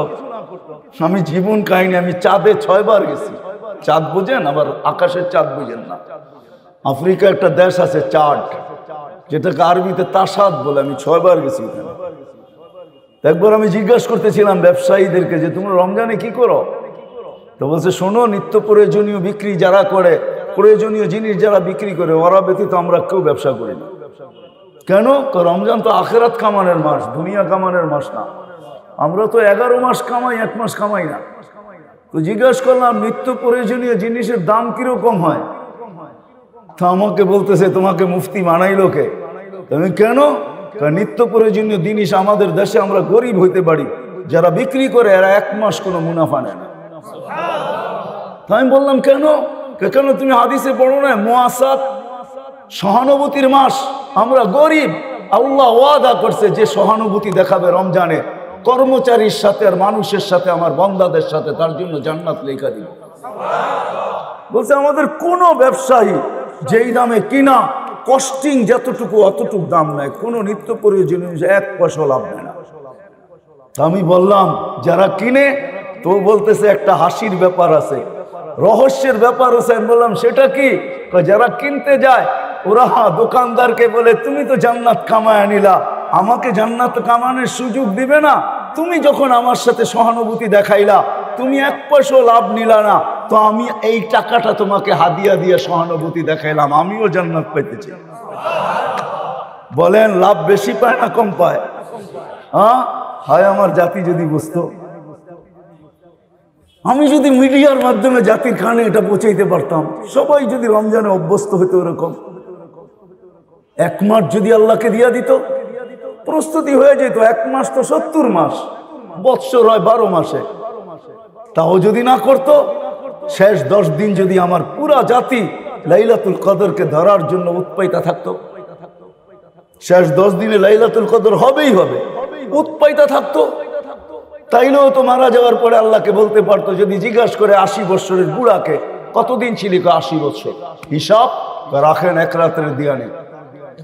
আমি জীবন কাহিনী, আমি চাঁদে 6 বার গেছি। চাঁদ বুঝেন? আবার আকাশের চাঁদ বুঝেন না? আফ্রিকা একটা দেশ আছে চাঁদ, যেটাকে আরবিতে তাসাদ বলে, আমি 6 বার গেছি ওখানে। একবার আমি জিজ্ঞাসা করতেছিলাম ব্যবসায়ীদেরকে যে তোমরা রমজানে কি করো? তো বলছে শোনো, নিত্য প্রয়োজনীয় বিক্রি যারা করে, প্রয়োজনীয় জিনিস যারা বিক্রি করে, ওরা ব্যতীত আমরা কেউ ব্যবসা করি না। কেন? রমজান তো আখেরাত কামানের মাস, দুনিয়া কামানের মাস না। আমরা তো 11 মাস কামাই, 1 মাস কামাই না। তো জিজ্ঞাসা করলাম নিত্য প্রয়োজনীয় জিনিসের দাম কিরকম হয়? তো আমাকে বলতেছে তোমাকে মুফতি বানাইলো কে? তুমি কেন? নিত্য প্রয়োজনীয় জিনিস আমাদের দেশে আমরা গরিব হইতে পারি, যারা বিক্রি করে এরা 1 মাস কোনো মুনাফা নেয় না। আমি বললাম কেন? কেন তুমি হাদিসে পড়ো না মুআসাত, সহানুভূতির মাস, আমরা গরিব, আল্লাহ ওয়াদা করছে যে সহানুভূতি দেখাবে রমজানে কর্মচারীর সাথে আর মানুষের সাথে, আমার বান্দাদের সাথে, তার জন্য জান্নাত লেখা দিব। বলছে আমাদের কোন ব্যবসায়ী যেই দামে কিনা, কস্টিং যতটুকু অতটুকু দাম নেয়, কোন নিত্য প্রয়োজনীয় 1 পয়সা লাভ নেয় না। আমি বললাম যারা কিনে, তো বলতেছে একটা হাসির ব্যাপার আছে, রহস্যের ব্যাপার আছে। আমি বললাম সেটা কি? যারা কিনতে যায় ওরা দোকানদারকে বলে তুমি তো জান্নাত কামায় নিলা, আমাকে জান্নাত কামানোর সুযোগ দিবে না? তুমি যখন আমার সাথে সহানুভূতি দেখাইলা, তুমি 1 পয়সা লাভ নিলা না, তো আমি এই টাকাটা তোমাকে হাদিয়া দিয়ে সহানুভূতি দেখাইলাম, আমিও জান্নাত পাইতেছি। বলেন লাভ বেশি পায় না কম পায়? হ্যাঁ, হয় আমার জাতি যদি বুঝতো। আমি যদি মিডিয়ার মাধ্যমে জাতির কানে এটা পৌঁছাইতে পারতাম, সবাই যদি রমজানে অভ্যস্ত হইতো এরকম, 1 মাস যদি আল্লাহকে দিয়া দিত, প্রস্তুতি হয়ে যেত। 1 মাস তো 70 মাস, বৎসর হয় 12 মাসে। তাও যদি না করতো, শেষ 10 দিন যদি আমার পুরা জাতি লাইলাতুল কদরকে ধরার জন্য উৎপাইতা থাকতো, শেষ 10 দিনে লাইলাতুল কদর হবেই হবে, উৎপাইতা থাকতো, তাইলেও তো মারা যাওয়ার পরে আল্লাহকে বলতে পারতো, যদি জিজ্ঞাসা করে 80 বছরের বুড়াকে কতদিন ছিলি, 80 বছর, হিসাব রাখেন 1 রাতের দিয়া নেই।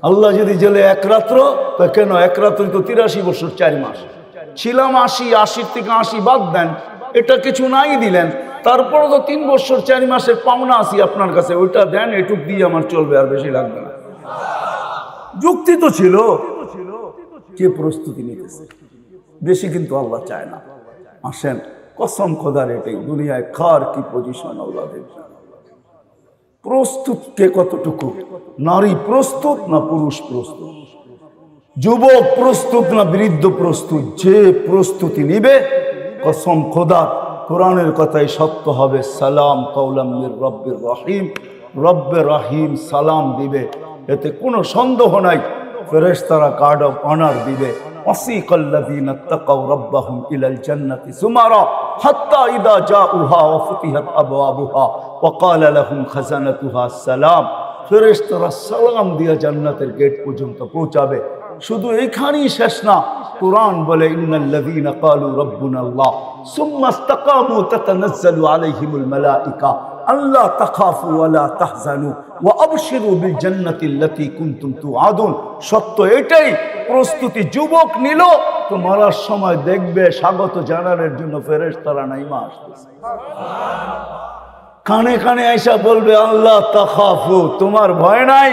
আল্লাহ যদি জেলে 1 রাত্র, তো কেন 1 রাত্র তো 83 বছর 4 মাস ছিলাম। 80 থেকে 80 বাদ দেন, এটা কিছু নাই দিলেন, তারপরে তো 3 বছর 4 মাসের পাওনা আছি আপনার কাছে, ওইটা দেন, এটুক দিয়ে আমার চলবে, আর বেশি লাগবে না। যুক্তি তো ছিল। কে প্রস্তুতি নিতেছে? বেশি কিন্তু আল্লাহ চায় না। আসেন, কসম খোদার, এটাই দুনিয়ায় কার কি পজিশন আল্লাহ দেখবে। প্রস্তুত কে কতটুকু? নারী প্রস্তুত না পুরুষ প্রস্তুত? যুবক প্রস্তুত না বৃদ্ধ প্রস্তুত? যে প্রস্তুতি নিবে, কসম খোদার, কোরআনের কথাই সত্য হবে। সালাম কওলাম মির রব্বির রহিম, রব্বে রহিম সালাম দিবে, এতে কোনো সন্দেহ নাই। ফেরেশতারা কার্ড অফ অনার দিবে। وسيق الذين اتقوا ربهم إلى الجنة زمرا حتى إذا جاءوها وفتحت أبوابها وقال لهم خزنتها السلام। ফেরেশতারা সালাম দিয়ে জান্নাতের গেট পর্যন্ত পৌঁছাবে। শুধু এইখানেই শেষ না, কুরআন বলে ইন্নাল্লাযীনা ক্বালু রাব্বুনাল্লাহ সুম্মা ইসতাকামু তাতানাজ্জালু আলাইহিমুল মালায়েকা আল্লা তাখাফু ওয়া লা তাহজানু ওয়া আবশিরু বিল জান্নাতিল্লাতী কুনতুম তুআদুন। সত্য এটাই, প্রস্তুতি যুবক নিল তো মরার সময় দেখবে স্বাগত জানানোর জন্য ফেরেশতারা নাইমা আসতেছে। কানে কানে আইসা বলবে আল্লাহ তাখাফু, তোমার ভয় নাই,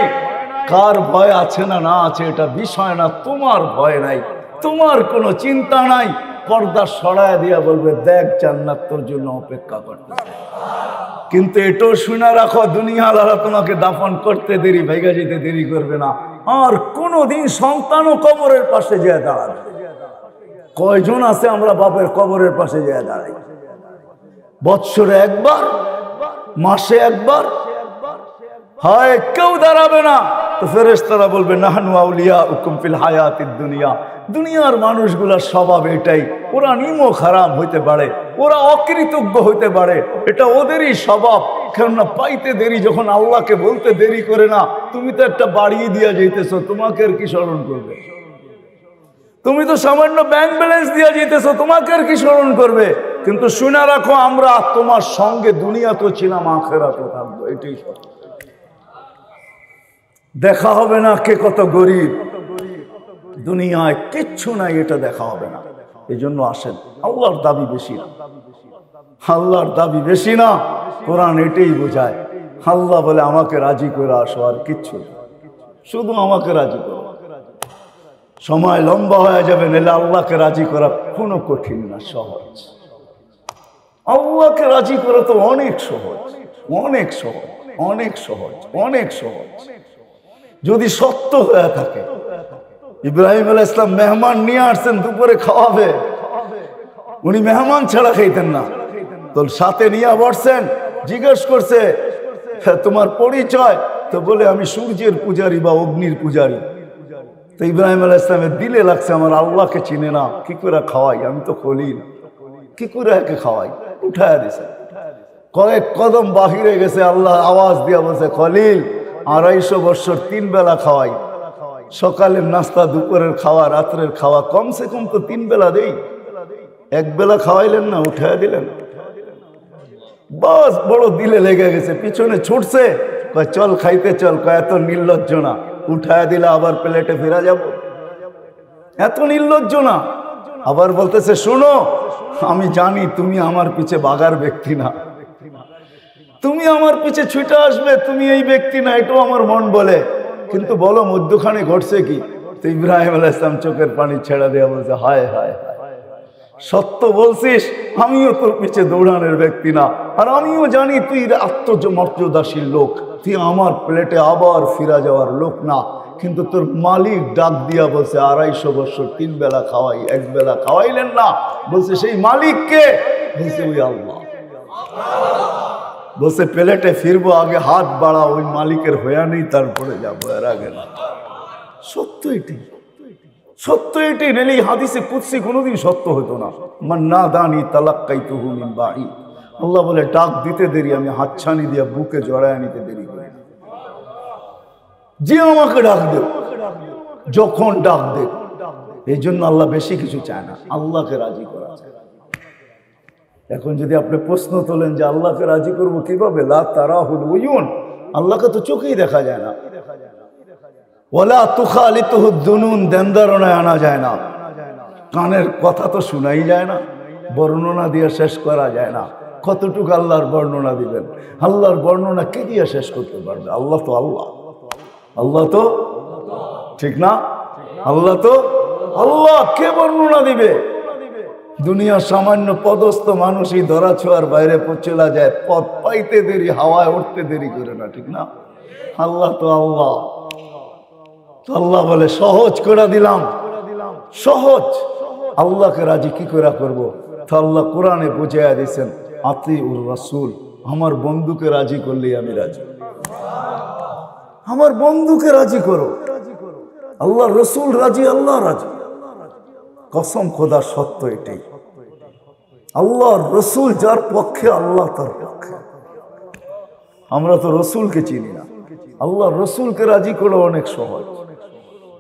কার ভয় আছে না না আছে এটা বিষয় না, তোমার ভয় নাই, তোমার কোনো চিন্তা নাই। পর্দা সরায় দিয়া বলবে দেখ জান্নাত তোর জন্য অপেক্ষা করতেছে। কিন্তু এটাও শুনে রাখো, দুনিয়াওয়ালারা তোমাকে দাফন করতে দেরি, ভেঙে যেতে দেরি করবে না। আর কোনোদিন সন্তানও কবরের পাশে যেয়ে দাঁড়াবে। কয়জন আছে আমরা বাপের কবরের পাশে যেয়ে দাঁড়াই? বৎসরে একবার, মাসে একবার, হয় কেউ দাঁড়াবে না তো ফেরেশতারা বলবে নাহনু আউলিয়াউকুম ফিল হায়াতিদ দুনিয়া। দুনিয়ার মানুষগুলার স্বভাব এটাই, ওরা নিমক হারাম হইতে পারে, ওরা অকৃতজ্ঞ হইতে পারে, এটা ওদেরই স্বভাব। কেননা পাইতে দেরি, যখন আল্লাহকে বলতে দেরি করে না। তুমি তো একটা বাড়িয়ে দিয়া যাইতেছো, তোমাকে আর কি স্মরণ করবে? তুমি তো সামান্য ব্যাংক ব্যালেন্স দিয়া যেতেছো, তোমাকে আর কি স্মরণ করবে? কিন্তু শুনে রাখো, আমরা তোমার সঙ্গে দুনিয়া তো ছিলাম, আখিরাতে থাকবো, এটাই সত্য। দেখা হবে না কে কত গরিব, দুনিয়ায় কিচ্ছু নাই, এটা দেখা হবে না। এই জন্য আসেন, আল্লাহর দাবি বেশি না, আল্লাহর দাবি বেশি না। কোরআন এটাই বোঝায়। আল্লাহ বলে আমাকে রাজি করে আসো, আর কিচ্ছু না, শুধু আমাকে রাজি করো। সময় লম্বা হয়ে যাবে, নাহলে আল্লাহকে রাজি করা কোনো কঠিন না, সহজ। আল্লাহকে রাজি করা তো অনেক সহজ, অনেক সহজ, অনেক সহজ, অনেক সহজ, যদি সত্য হয়ে থাকে। ইব্রাহিম আলাইহিস সালাম মেহমান নিয়ে আসছেন, দুপুরে খাওয়াবে, উনি মেহমান ছাড়া খাইতেন না। তো সাথে নিয়ে বসছেন, জিজ্ঞেস করছে তোমার পরিচয়? তো বলে আমি সূর্যের পূজারী বা অগ্নির পূজারী। তো ইব্রাহিম আলাইহিস সালামের দিলে লাগছে আমার আল্লাহকে চিনে না, কি করে খাওয়াই? আমি তো খলিল, কি করে একে খাওয়াই? উঠায় দিছে। কয়েক কদম বাহিরে গেছে, আল্লাহ আওয়াজ দিয়া বলছে খলিল 250 বছর 3 বেলা খাওয়াই, সকালের নাস্তা, দুপুরের খাওয়া, রাত্রের খাওয়া, কমসে কম তো 3 বেলা দেই, 1 বেলা খাওয়াইলেন না, উঠায় দিলেন। বাস বড় দিলে লেগে গেছে, পিছনে ছুটছে, কয় চল খাইতে চল, কয় এত নির্লজ্জ না, উঠায় দিলে আবার প্লেটে ফিরা যাব, এত নির্লজ্জ না। আবার বলতেছে শোনো, আমি জানি তুমি আমার পিছে বাগার ব্যক্তি না, তুমি আমার পিছে ছুটে আসবে, তুমি এই ব্যক্তি না, এটাও আমার মন বলে, কিন্তু বলো মধ্যখানে ঘটছে কি? তো ইব্রাহিম আলাইহিস সালাম চোখের পানি ছেড়ে দেওয়া বলছে হায় হায়, সত্য বলছিস, আমিও তোর পিছে দৌড়ানোর ব্যক্তি না, আর আমিও জানি তুই আত্মমর্যাদাশীল লোক, তুই আমার প্লেটে আবার ফিরা যাওয়ার লোক না। কিন্তু তোর মালিক ডাক দিয়া বলছে 250 বছর 3 বেলা খাওয়াই, 1 বেলা খাওয়াইলেন না। বলছে সেই মালিক কে? বলছে ওই আল্লাহ। বলছে প্লেটে ফিরবো, আগে হাত বাড়া, ওই মালিকের হইয়া নেই, তারপরে যাবো, এর আগে না। সত্য এটি, সত্য এটি, নেই হাদিসে কুদসি কোনোদিন সত্য হতো না। মান নাদানি তালাক্কাইতুহু মিন বাঈদ। আল্লাহ বলে ডাক দিতে দেরি, আমি হাতছানি দিয়ে বুকে জড়ায় নিতে দেরি করি না। যে আমাকে ডাক দে, যখন ডাক দে। এই জন্য আল্লাহ বেশি কিছু চায় না, আল্লাহকে রাজি করা চায়। এখন যদি আপনি প্রশ্ন তোলেন যে আল্লাহকে রাজি করবো কিভাবে, লা তারাহুল উয়ুন, আল্লাহকে তো চোখেই দেখা যায় না। ওয়ালা তুখালিতুহু দুনুন, দেনদারনায় আনা যায় না। কানের কথা তো শোনাই যায় না, বর্ণনা দিয়ে শেষ করা যায় না। কতটুকু আল্লাহর বর্ণনা দিবেন? আল্লাহর বর্ণনা কে দিয়ে শেষ করতে পারবে? আল্লাহ তো আল্লাহ, আল্লাহ তো, ঠিক না? আল্লাহ তো আল্লাহ, কে বর্ণনা দিবে? দুনিয়ার সামান্য পদস্থ মানুষই ধরা ছোঁয়ার বাইরে চলে যায়, পথ পাইতে দেরি, হাওয়ায় উঠতে দেরি করে না, ঠিক না? আল্লাহ তো আল্লাহ। আল্লাহ বলে সহজ করে দিলাম, সহজ। আল্লাহকে রাজি কি করে করবো? তো আল্লাহ কোরআনে বুঝাইয়া দিয়েছেন আতিউর রাসূল, আমার বন্ধুকে রাজি করলেই আমি রাজি। আমার বন্ধুকে রাজি করো, আল্লাহ রসুল রাজি, আল্লাহ রাজি। কসম খোদা সত্য এটাই, আল্লাহ রসুল যার পক্ষে, আল্লাহ তার পক্ষে। আমরা তো রসুলকে চিনি না, আল্লাহ রসুলকে রাজি করো অনেক সহজ।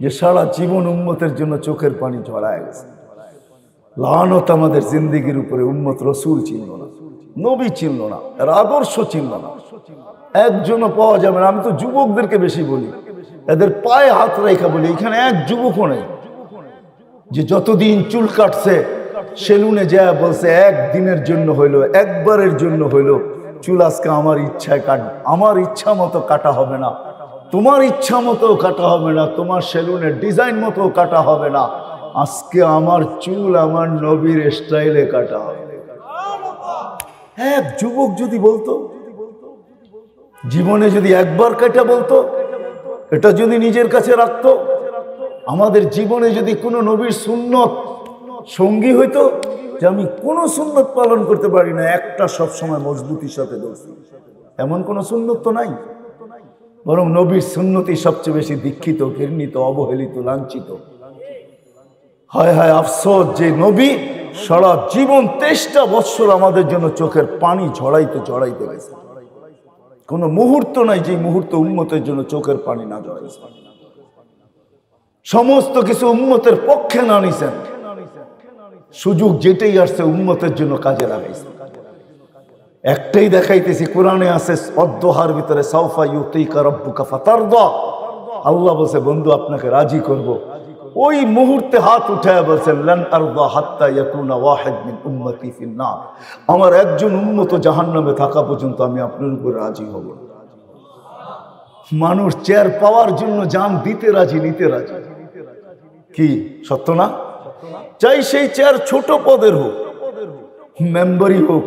যে সারা জীবন উম্মতের জন্য চোখের পানি ঝরায় গেছে, লানত আমাদের জিন্দেগির উপরে। উম্মত রসুল চিনল না, নবী চিনল না, এর আদর্শ চিনল না, একজনও পাওয়া যাবে না। আমি তো যুবকদেরকে বেশি বলি, এদের পায়ে হাত রেখা বলি, এখানে এক যুবকও নেই যে যতদিন চুল কাটছে সেলুনে যায় বলছে একদিনের জন্য হইলো, একবারের জন্য হইলো চুল আজকে আমার ইচ্ছায় কাট, আমার ইচ্ছা মতো কাটা হবে না, তোমার ইচ্ছা মতো কাটা হবে না, তোমার সেলুনের ডিজাইন মতো কাটা হবে না, আজকে আমার চুল আমার নবীর স্টাইলে কাটা হবে। এক যুবক যদি বলতো, জীবনে যদি একবার কাটা বলতো, এটা যদি নিজের কাছে রাখতো, আমাদের জীবনে যদি কোনো নবীর সুন্নত সঙ্গী হইতো, যে আমি কোনো সুন্নত পালন করতে পারি না, একটা সবসময় মজবুতির সাথে ধরছি, এমন কোনো সুন্নত তো নাই। বরং নবীর সুন্নতি সবচেয়ে বেশি দীক্ষিত, ঘৃণিত, অবহেলিত, লাঞ্ছিত। হায় হায় আফসোস, যে নবী সারা জীবন 23টা বৎসর আমাদের জন্য চোখের পানি ঝরাইতে ঝরাইতে গেছে। কোনো মুহূর্ত নাই যে মুহূর্ত উম্মতের জন্য চোখের পানি না ঝরাইছে। সমস্ত কিছু উম্মতের পক্ষে না নিছেন, সুযোগ যেটাই আসছে উম্মতের জন্য কাজে লাগাইছে। একটাই দেখাইতেছি, কোরআনে আছে অদ্দোহার ভিতরে সাউফা ইউতিকা রাব্বুকা ফাতারদা, আল্লাহ বলছে বন্ধু আপনাকে রাজি করব। ওই মুহূর্তে হাত উঠায় বলছেন লান আরদা হাত্তা ইয়াকুনা ওয়াহিদ মিন উম্মতি ফিন নার, আমার একজন উম্মত জাহান্নামে থাকা পর্যন্ত আমি আপনার উপর রাজি হব না। মানুষ চেয়ার পাওয়ার জন্য জান দিতে রাজি, নিতে রাজি। কি সত্য না? চাই সেই চেয়ার ছোট পদের হোক, মেম্বারই হোক,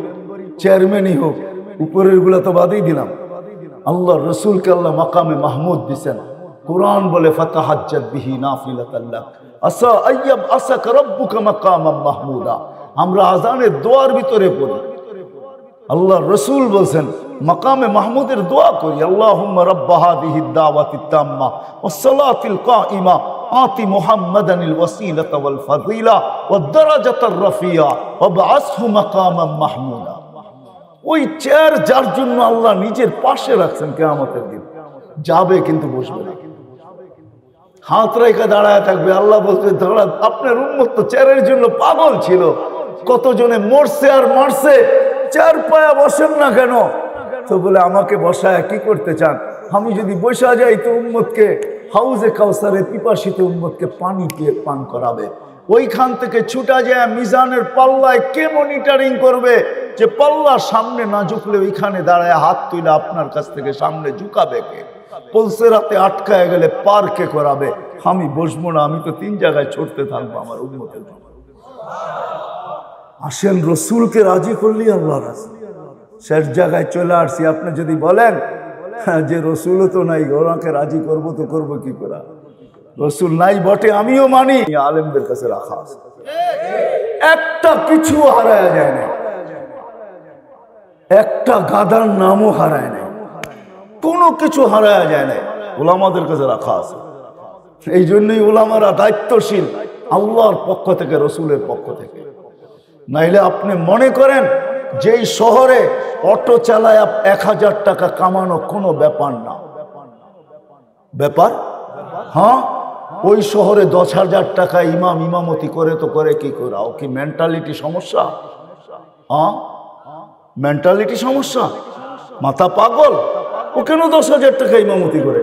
চেয়ারম্যানই হোক, উপরের গুলা তো বাদই দিলাম। আল্লাহ রসুলকে আল্লাহ মাকামে মাহমুদ দিছেন। কোরআন বলে ফাতাহাজ্জাত বিহি নাফিলাতান লাক আসা আইয়াব আসাকা রাব্বুকা মাকামাম মাহমুদা। আমরা আজানের দোয়ার ভিতরে পড়ি, আল্লাহ রসুল বলছেন মাকামে মাহমুদের দোয়া করি, আল্লাহুম্মা রাব্বা হাযিহিদ দাওয়াতিত তাম্মা ওয়াস সালাতিল কাইমা আতি মুহাম্মাদানিল ওয়াসিলাতা ওয়াল ফাযিলা ওয়াদ দারাজাতার রাফিয়া ওয়াবআসহু মাকামাম মাহমুদা। ওই চেয়ার যার জন্য আল্লাহ নিজের পাশে রাখছেন, কিয়ামতের দিন যাবে কিন্তু বসবে না, হাত রেখে দাঁড়ায় থাকবে। আল্লাহ বলতে দাঁড়া, আপনার উম্মত তো চেয়ারের জন্য পাগল ছিল, কতজনে মরছে আর মারছে, চেয়ার পায়া বসেন না কেন? তো বলে আমাকে বসায় কি করতে চান? আমি যদি বসা যাই তো উম্মতকে হাউজে কাউসারে পিপাসিত উম্মতকে পানি দিয়ে পান করাবে। ওইখান থেকে ছুটা যায় মিজানের পাল্লায় কে মনিটরিং করবে? যে পাল্লার সামনে না ঝুঁকলে ওইখানে দাঁড়ায় হাত তুলে আপনার কাছ থেকে সামনে ঝুঁকাবে কে? পলসে রাতে আটকায় গেলে পার্কে করাবে। আমি বসবো না, আমি তো 3 জায়গায় ছুটতে থাকবো আমার উম্মতের জন্য। আসেন রসুলকে রাজি করলি আল্লাহ রাজি। শেষ জায়গায় চলে আসছি। আপনি যদি বলেন যে রসুলও তো নাই, ওনাকে রাজি করবো তো করবো কি করে? রসুল নাই বটে, আমিও মানি, আলেমদের কাছে রাখা আছে, একটা কিছু হারায় যায় না, একটা গাদার নামও হারায় নাই, কোনো কিছু হারায় যায় না, ওলামাদের কাছে রাখা আছে। এই জন্যই ওলামারা দায়িত্বশীল আল্লাহর পক্ষ থেকে, রসুলের পক্ষ থেকে। নাইলে আপনি মনে করেন যেই শহরে অটো চালায় 1000 টাকা কামানো কোনো ব্যাপার না, ব্যাপার? হ্যাঁ, ওই শহরে 10,000 টাকা ইমাম ইমামতি করে তো করে কি করে? ও কি মেন্টালিটি সমস্যা? হ্যাঁ, মেন্টালিটি সমস্যা, মাথা পাগল। ও কেন 10,000 টাকা ইমামতি করে?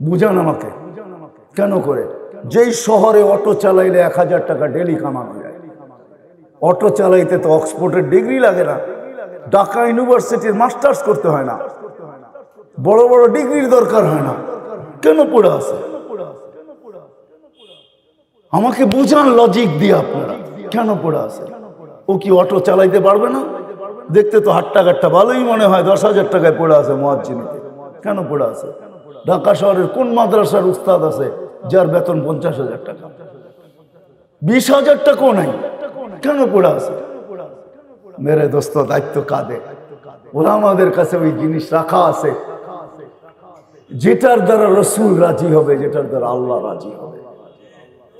বুঝান আমাকে, কেন করে? যেই শহরে অটো চালাইলে 1000 টাকা ডেলি কামানো যায়। অটো চালাইতে তো অক্সফোর্ডের ডিগ্রি লাগে না, ঢাকা ইউনিভার্সিটির মাস্টার্স করতে হয় না, বড় বড় ডিগ্রির দরকার হয় না, কেন পড়ে আছে? আমাকে বুঝান লজিক দিয়ে আপনারা, কেন পড়ে আছে? ও কি অটো চালাইতে পারবে না? দেখতে তো হাট্টাঘাট্টা ভালোই মনে হয়, 10,000 টাকায় পড়ে আছে মুয়াজ্জিনিতে, কেন পড়ে আছে? ঢাকা শহরের কোন মাদ্রাসার উস্তাদ আছে যার বেতন 50,000 টাকা? 20,000 টাকাও নাই, কেন পড়ে আছে? মেরে দোস্ত, দায়িত্ব কাঁদে। ওরা আমাদের কাছে ওই জিনিস রাখা আছে যেটার দ্বারা রসুল রাজি হবে, যেটার দ্বারা আল্লাহ রাজি হবে।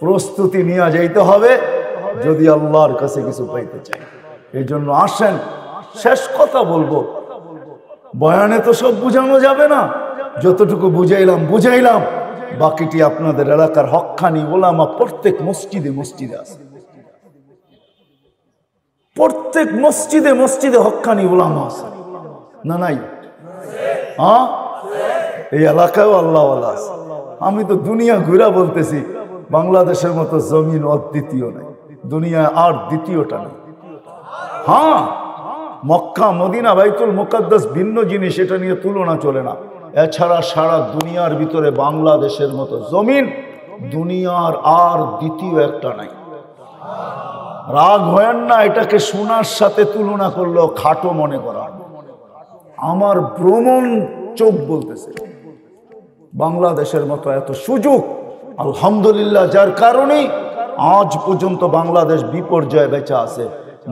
প্রস্তুতি নিয়ে যাইতে হবে যদি আল্লাহর কাছে কিছু পাইতে চাই। এই জন্য আসেন, শেষ কথা বলবো, বয়ানে তো সব বুঝানো যাবে না, যতটুকু বুঝাইলাম, বাকিটি আপনাদের এলাকার হক্কানি ওলামা প্রত্যেক মসজিদে মসজিদে আছে, প্রত্যেক মসজিদে মসজিদে হক্কানি ওলামা আছে না নাই? হ্যাঁ, এই এলাকায়ও আল্লাহ আছে। আমি তো দুনিয়া ঘুরা বলতেছি, বাংলাদেশের মতো জমিন অদ্বিতীয় নাই, দুনিয়ায় আর দ্বিতীয়টা নেই। হ্যাঁ, মক্কা মদিনা বাইতুল মুকাদ্দাস ভিন্ন জিনিস, এটা নিয়ে তুলনা চলে না। এছাড়া সারা দুনিয়ার ভিতরে বাংলাদেশের মতো জমিন দুনিয়ার আর দ্বিতীয় একটা নাই। রাগ হয় না, এটাকে সোনার সাথে তুলনা করলেও খাটো মনে করা। আমার ভ্রমণ চোখ বলতেছে বাংলাদেশের মতো এত সুযোগ আলহামদুলিল্লাহ, যার কারণেই আজ পর্যন্ত বাংলাদেশ বিপর্যয়ে বেঁচে আছে।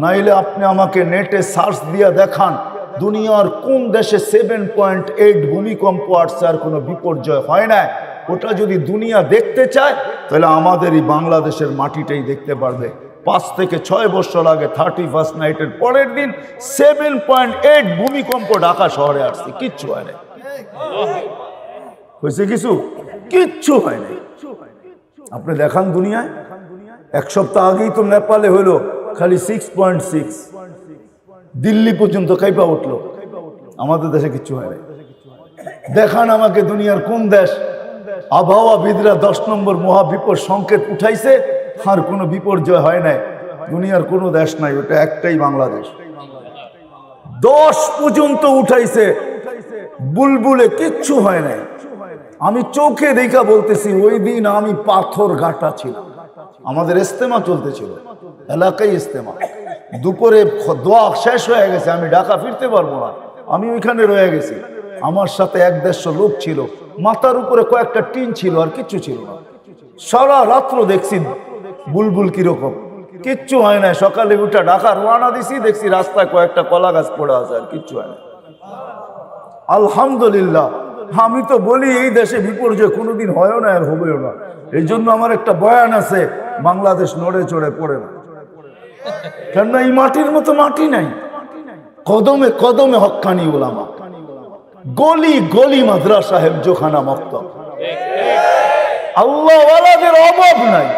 নাইলে আপনি আমাকে নেটে সার্চ দিয়ে দেখান দুনিয়ার কোন দেশে 7.8 ভূমিকম্প আসছে আর কোনো বিপর্যয় হয় না। ওটা যদি দুনিয়া দেখতে চায় তাহলে আমাদের এই বাংলাদেশের মাটিটাই দেখতে পারবে। 5 থেকে 6 বছর আগে 31st নাইটের পরের দিন 7.8 ভূমিকম্প ঢাকা শহরে আসছে, কিচ্ছু হয় না। হয়েছে কিছু? কিচ্ছু হয় না। আপনি দেখান দুনিয়ায়, 1 সপ্তাহ আগেই তো নেপালে হলো খালি 6.6, দিল্লি পর্যন্ত কাইপা উঠলো। আমাদের দেশে কিচ্ছু হয় না। দেখান আমাকে দুনিয়ার কোন দেশ আবহাওয়াবিদরা 10 নম্বর মহাবিপদ সংকেত উঠাইছে আর কোনো বিপর্যয় হয় নাই। দুনিয়ার কোনো দেশ নাই, ওটা একটাই বাংলাদেশ। 10 পর্যন্ত উঠাইছে, বুলবুলে কিচ্ছু হয় নাই। আমি চোখে দেখা বলতেছি, ওই দিন আমি পাথর ঘাটা ছিলাম, আমাদের ইস্তেমা চলতেছিল, এলাকায় ইস্তেমা। দুপুরে দোয়া শেষ হয়ে গেছে, আমি ঢাকা ফিরতে পারবো না, আমি ওইখানে রয়ে গেছি। আমার সাথে 1-150 লোক ছিল, মাথার উপরে কয়েকটা টিন ছিল, আর কিচ্ছু ছিল না। সারা রাত্র দেখছি বুলবুল কিরকম, কিচ্ছু হয় না। সকালে উঠে ঢাকা রওনা দিছি, দেখছি রাস্তায় কয়েকটা কলা গাছ পড়ে আছে, আর কিচ্ছু হয় না। আলহামদুলিল্লাহ। আমি তো বলি এই দেশে বিপর্যয় কোনোদিন হয়ও না আর হবেও না। এই জন্য আমার একটা বয়ান আছে, বাংলাদেশ নড়ে চড়ে পড়ে না। কেননা এই মাটির মতো মাটি নাই। কদমে কদমে হক্কানি উলামা, গলি গলি মাদ্রাসা হেফজোখানা মক্তব। আল্লাহওয়ালাদের অভাব নাই,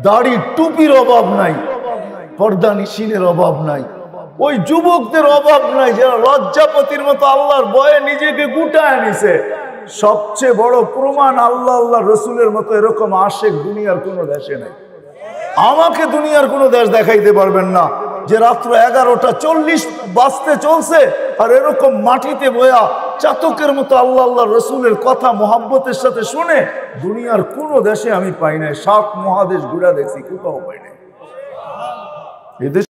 দাড়ি টুপির অভাব নাই, পর্দা নিশিনের অভাব নাই, ওই যুবকদের অভাব নাই যারা লজ্জাপতির মতো আল্লাহর ভয়ে নিজেকে গুটায় নিছে। সবচেয়ে বড় প্রমাণ, আল্লাহ আল্লাহ রসুলের মতো এরকম আশেক দুনিয়ার কোনো দেশে নেই। আমাকে দুনিয়ার কোনো দেশ দেখাইতে পারবেন না যে রাত্র 11:40 বাজতে চলছে আর এরকম মাটিতে বয়া চাতকের মতো আল্লাহ আল্লাহ রসুলের কথা মোহাব্বতের সাথে শুনে। দুনিয়ার কোনো দেশে আমি পাই নাই। 7 মহাদেশ ঘুরা দেখছি, কোথাও পাই নাই। এদেশ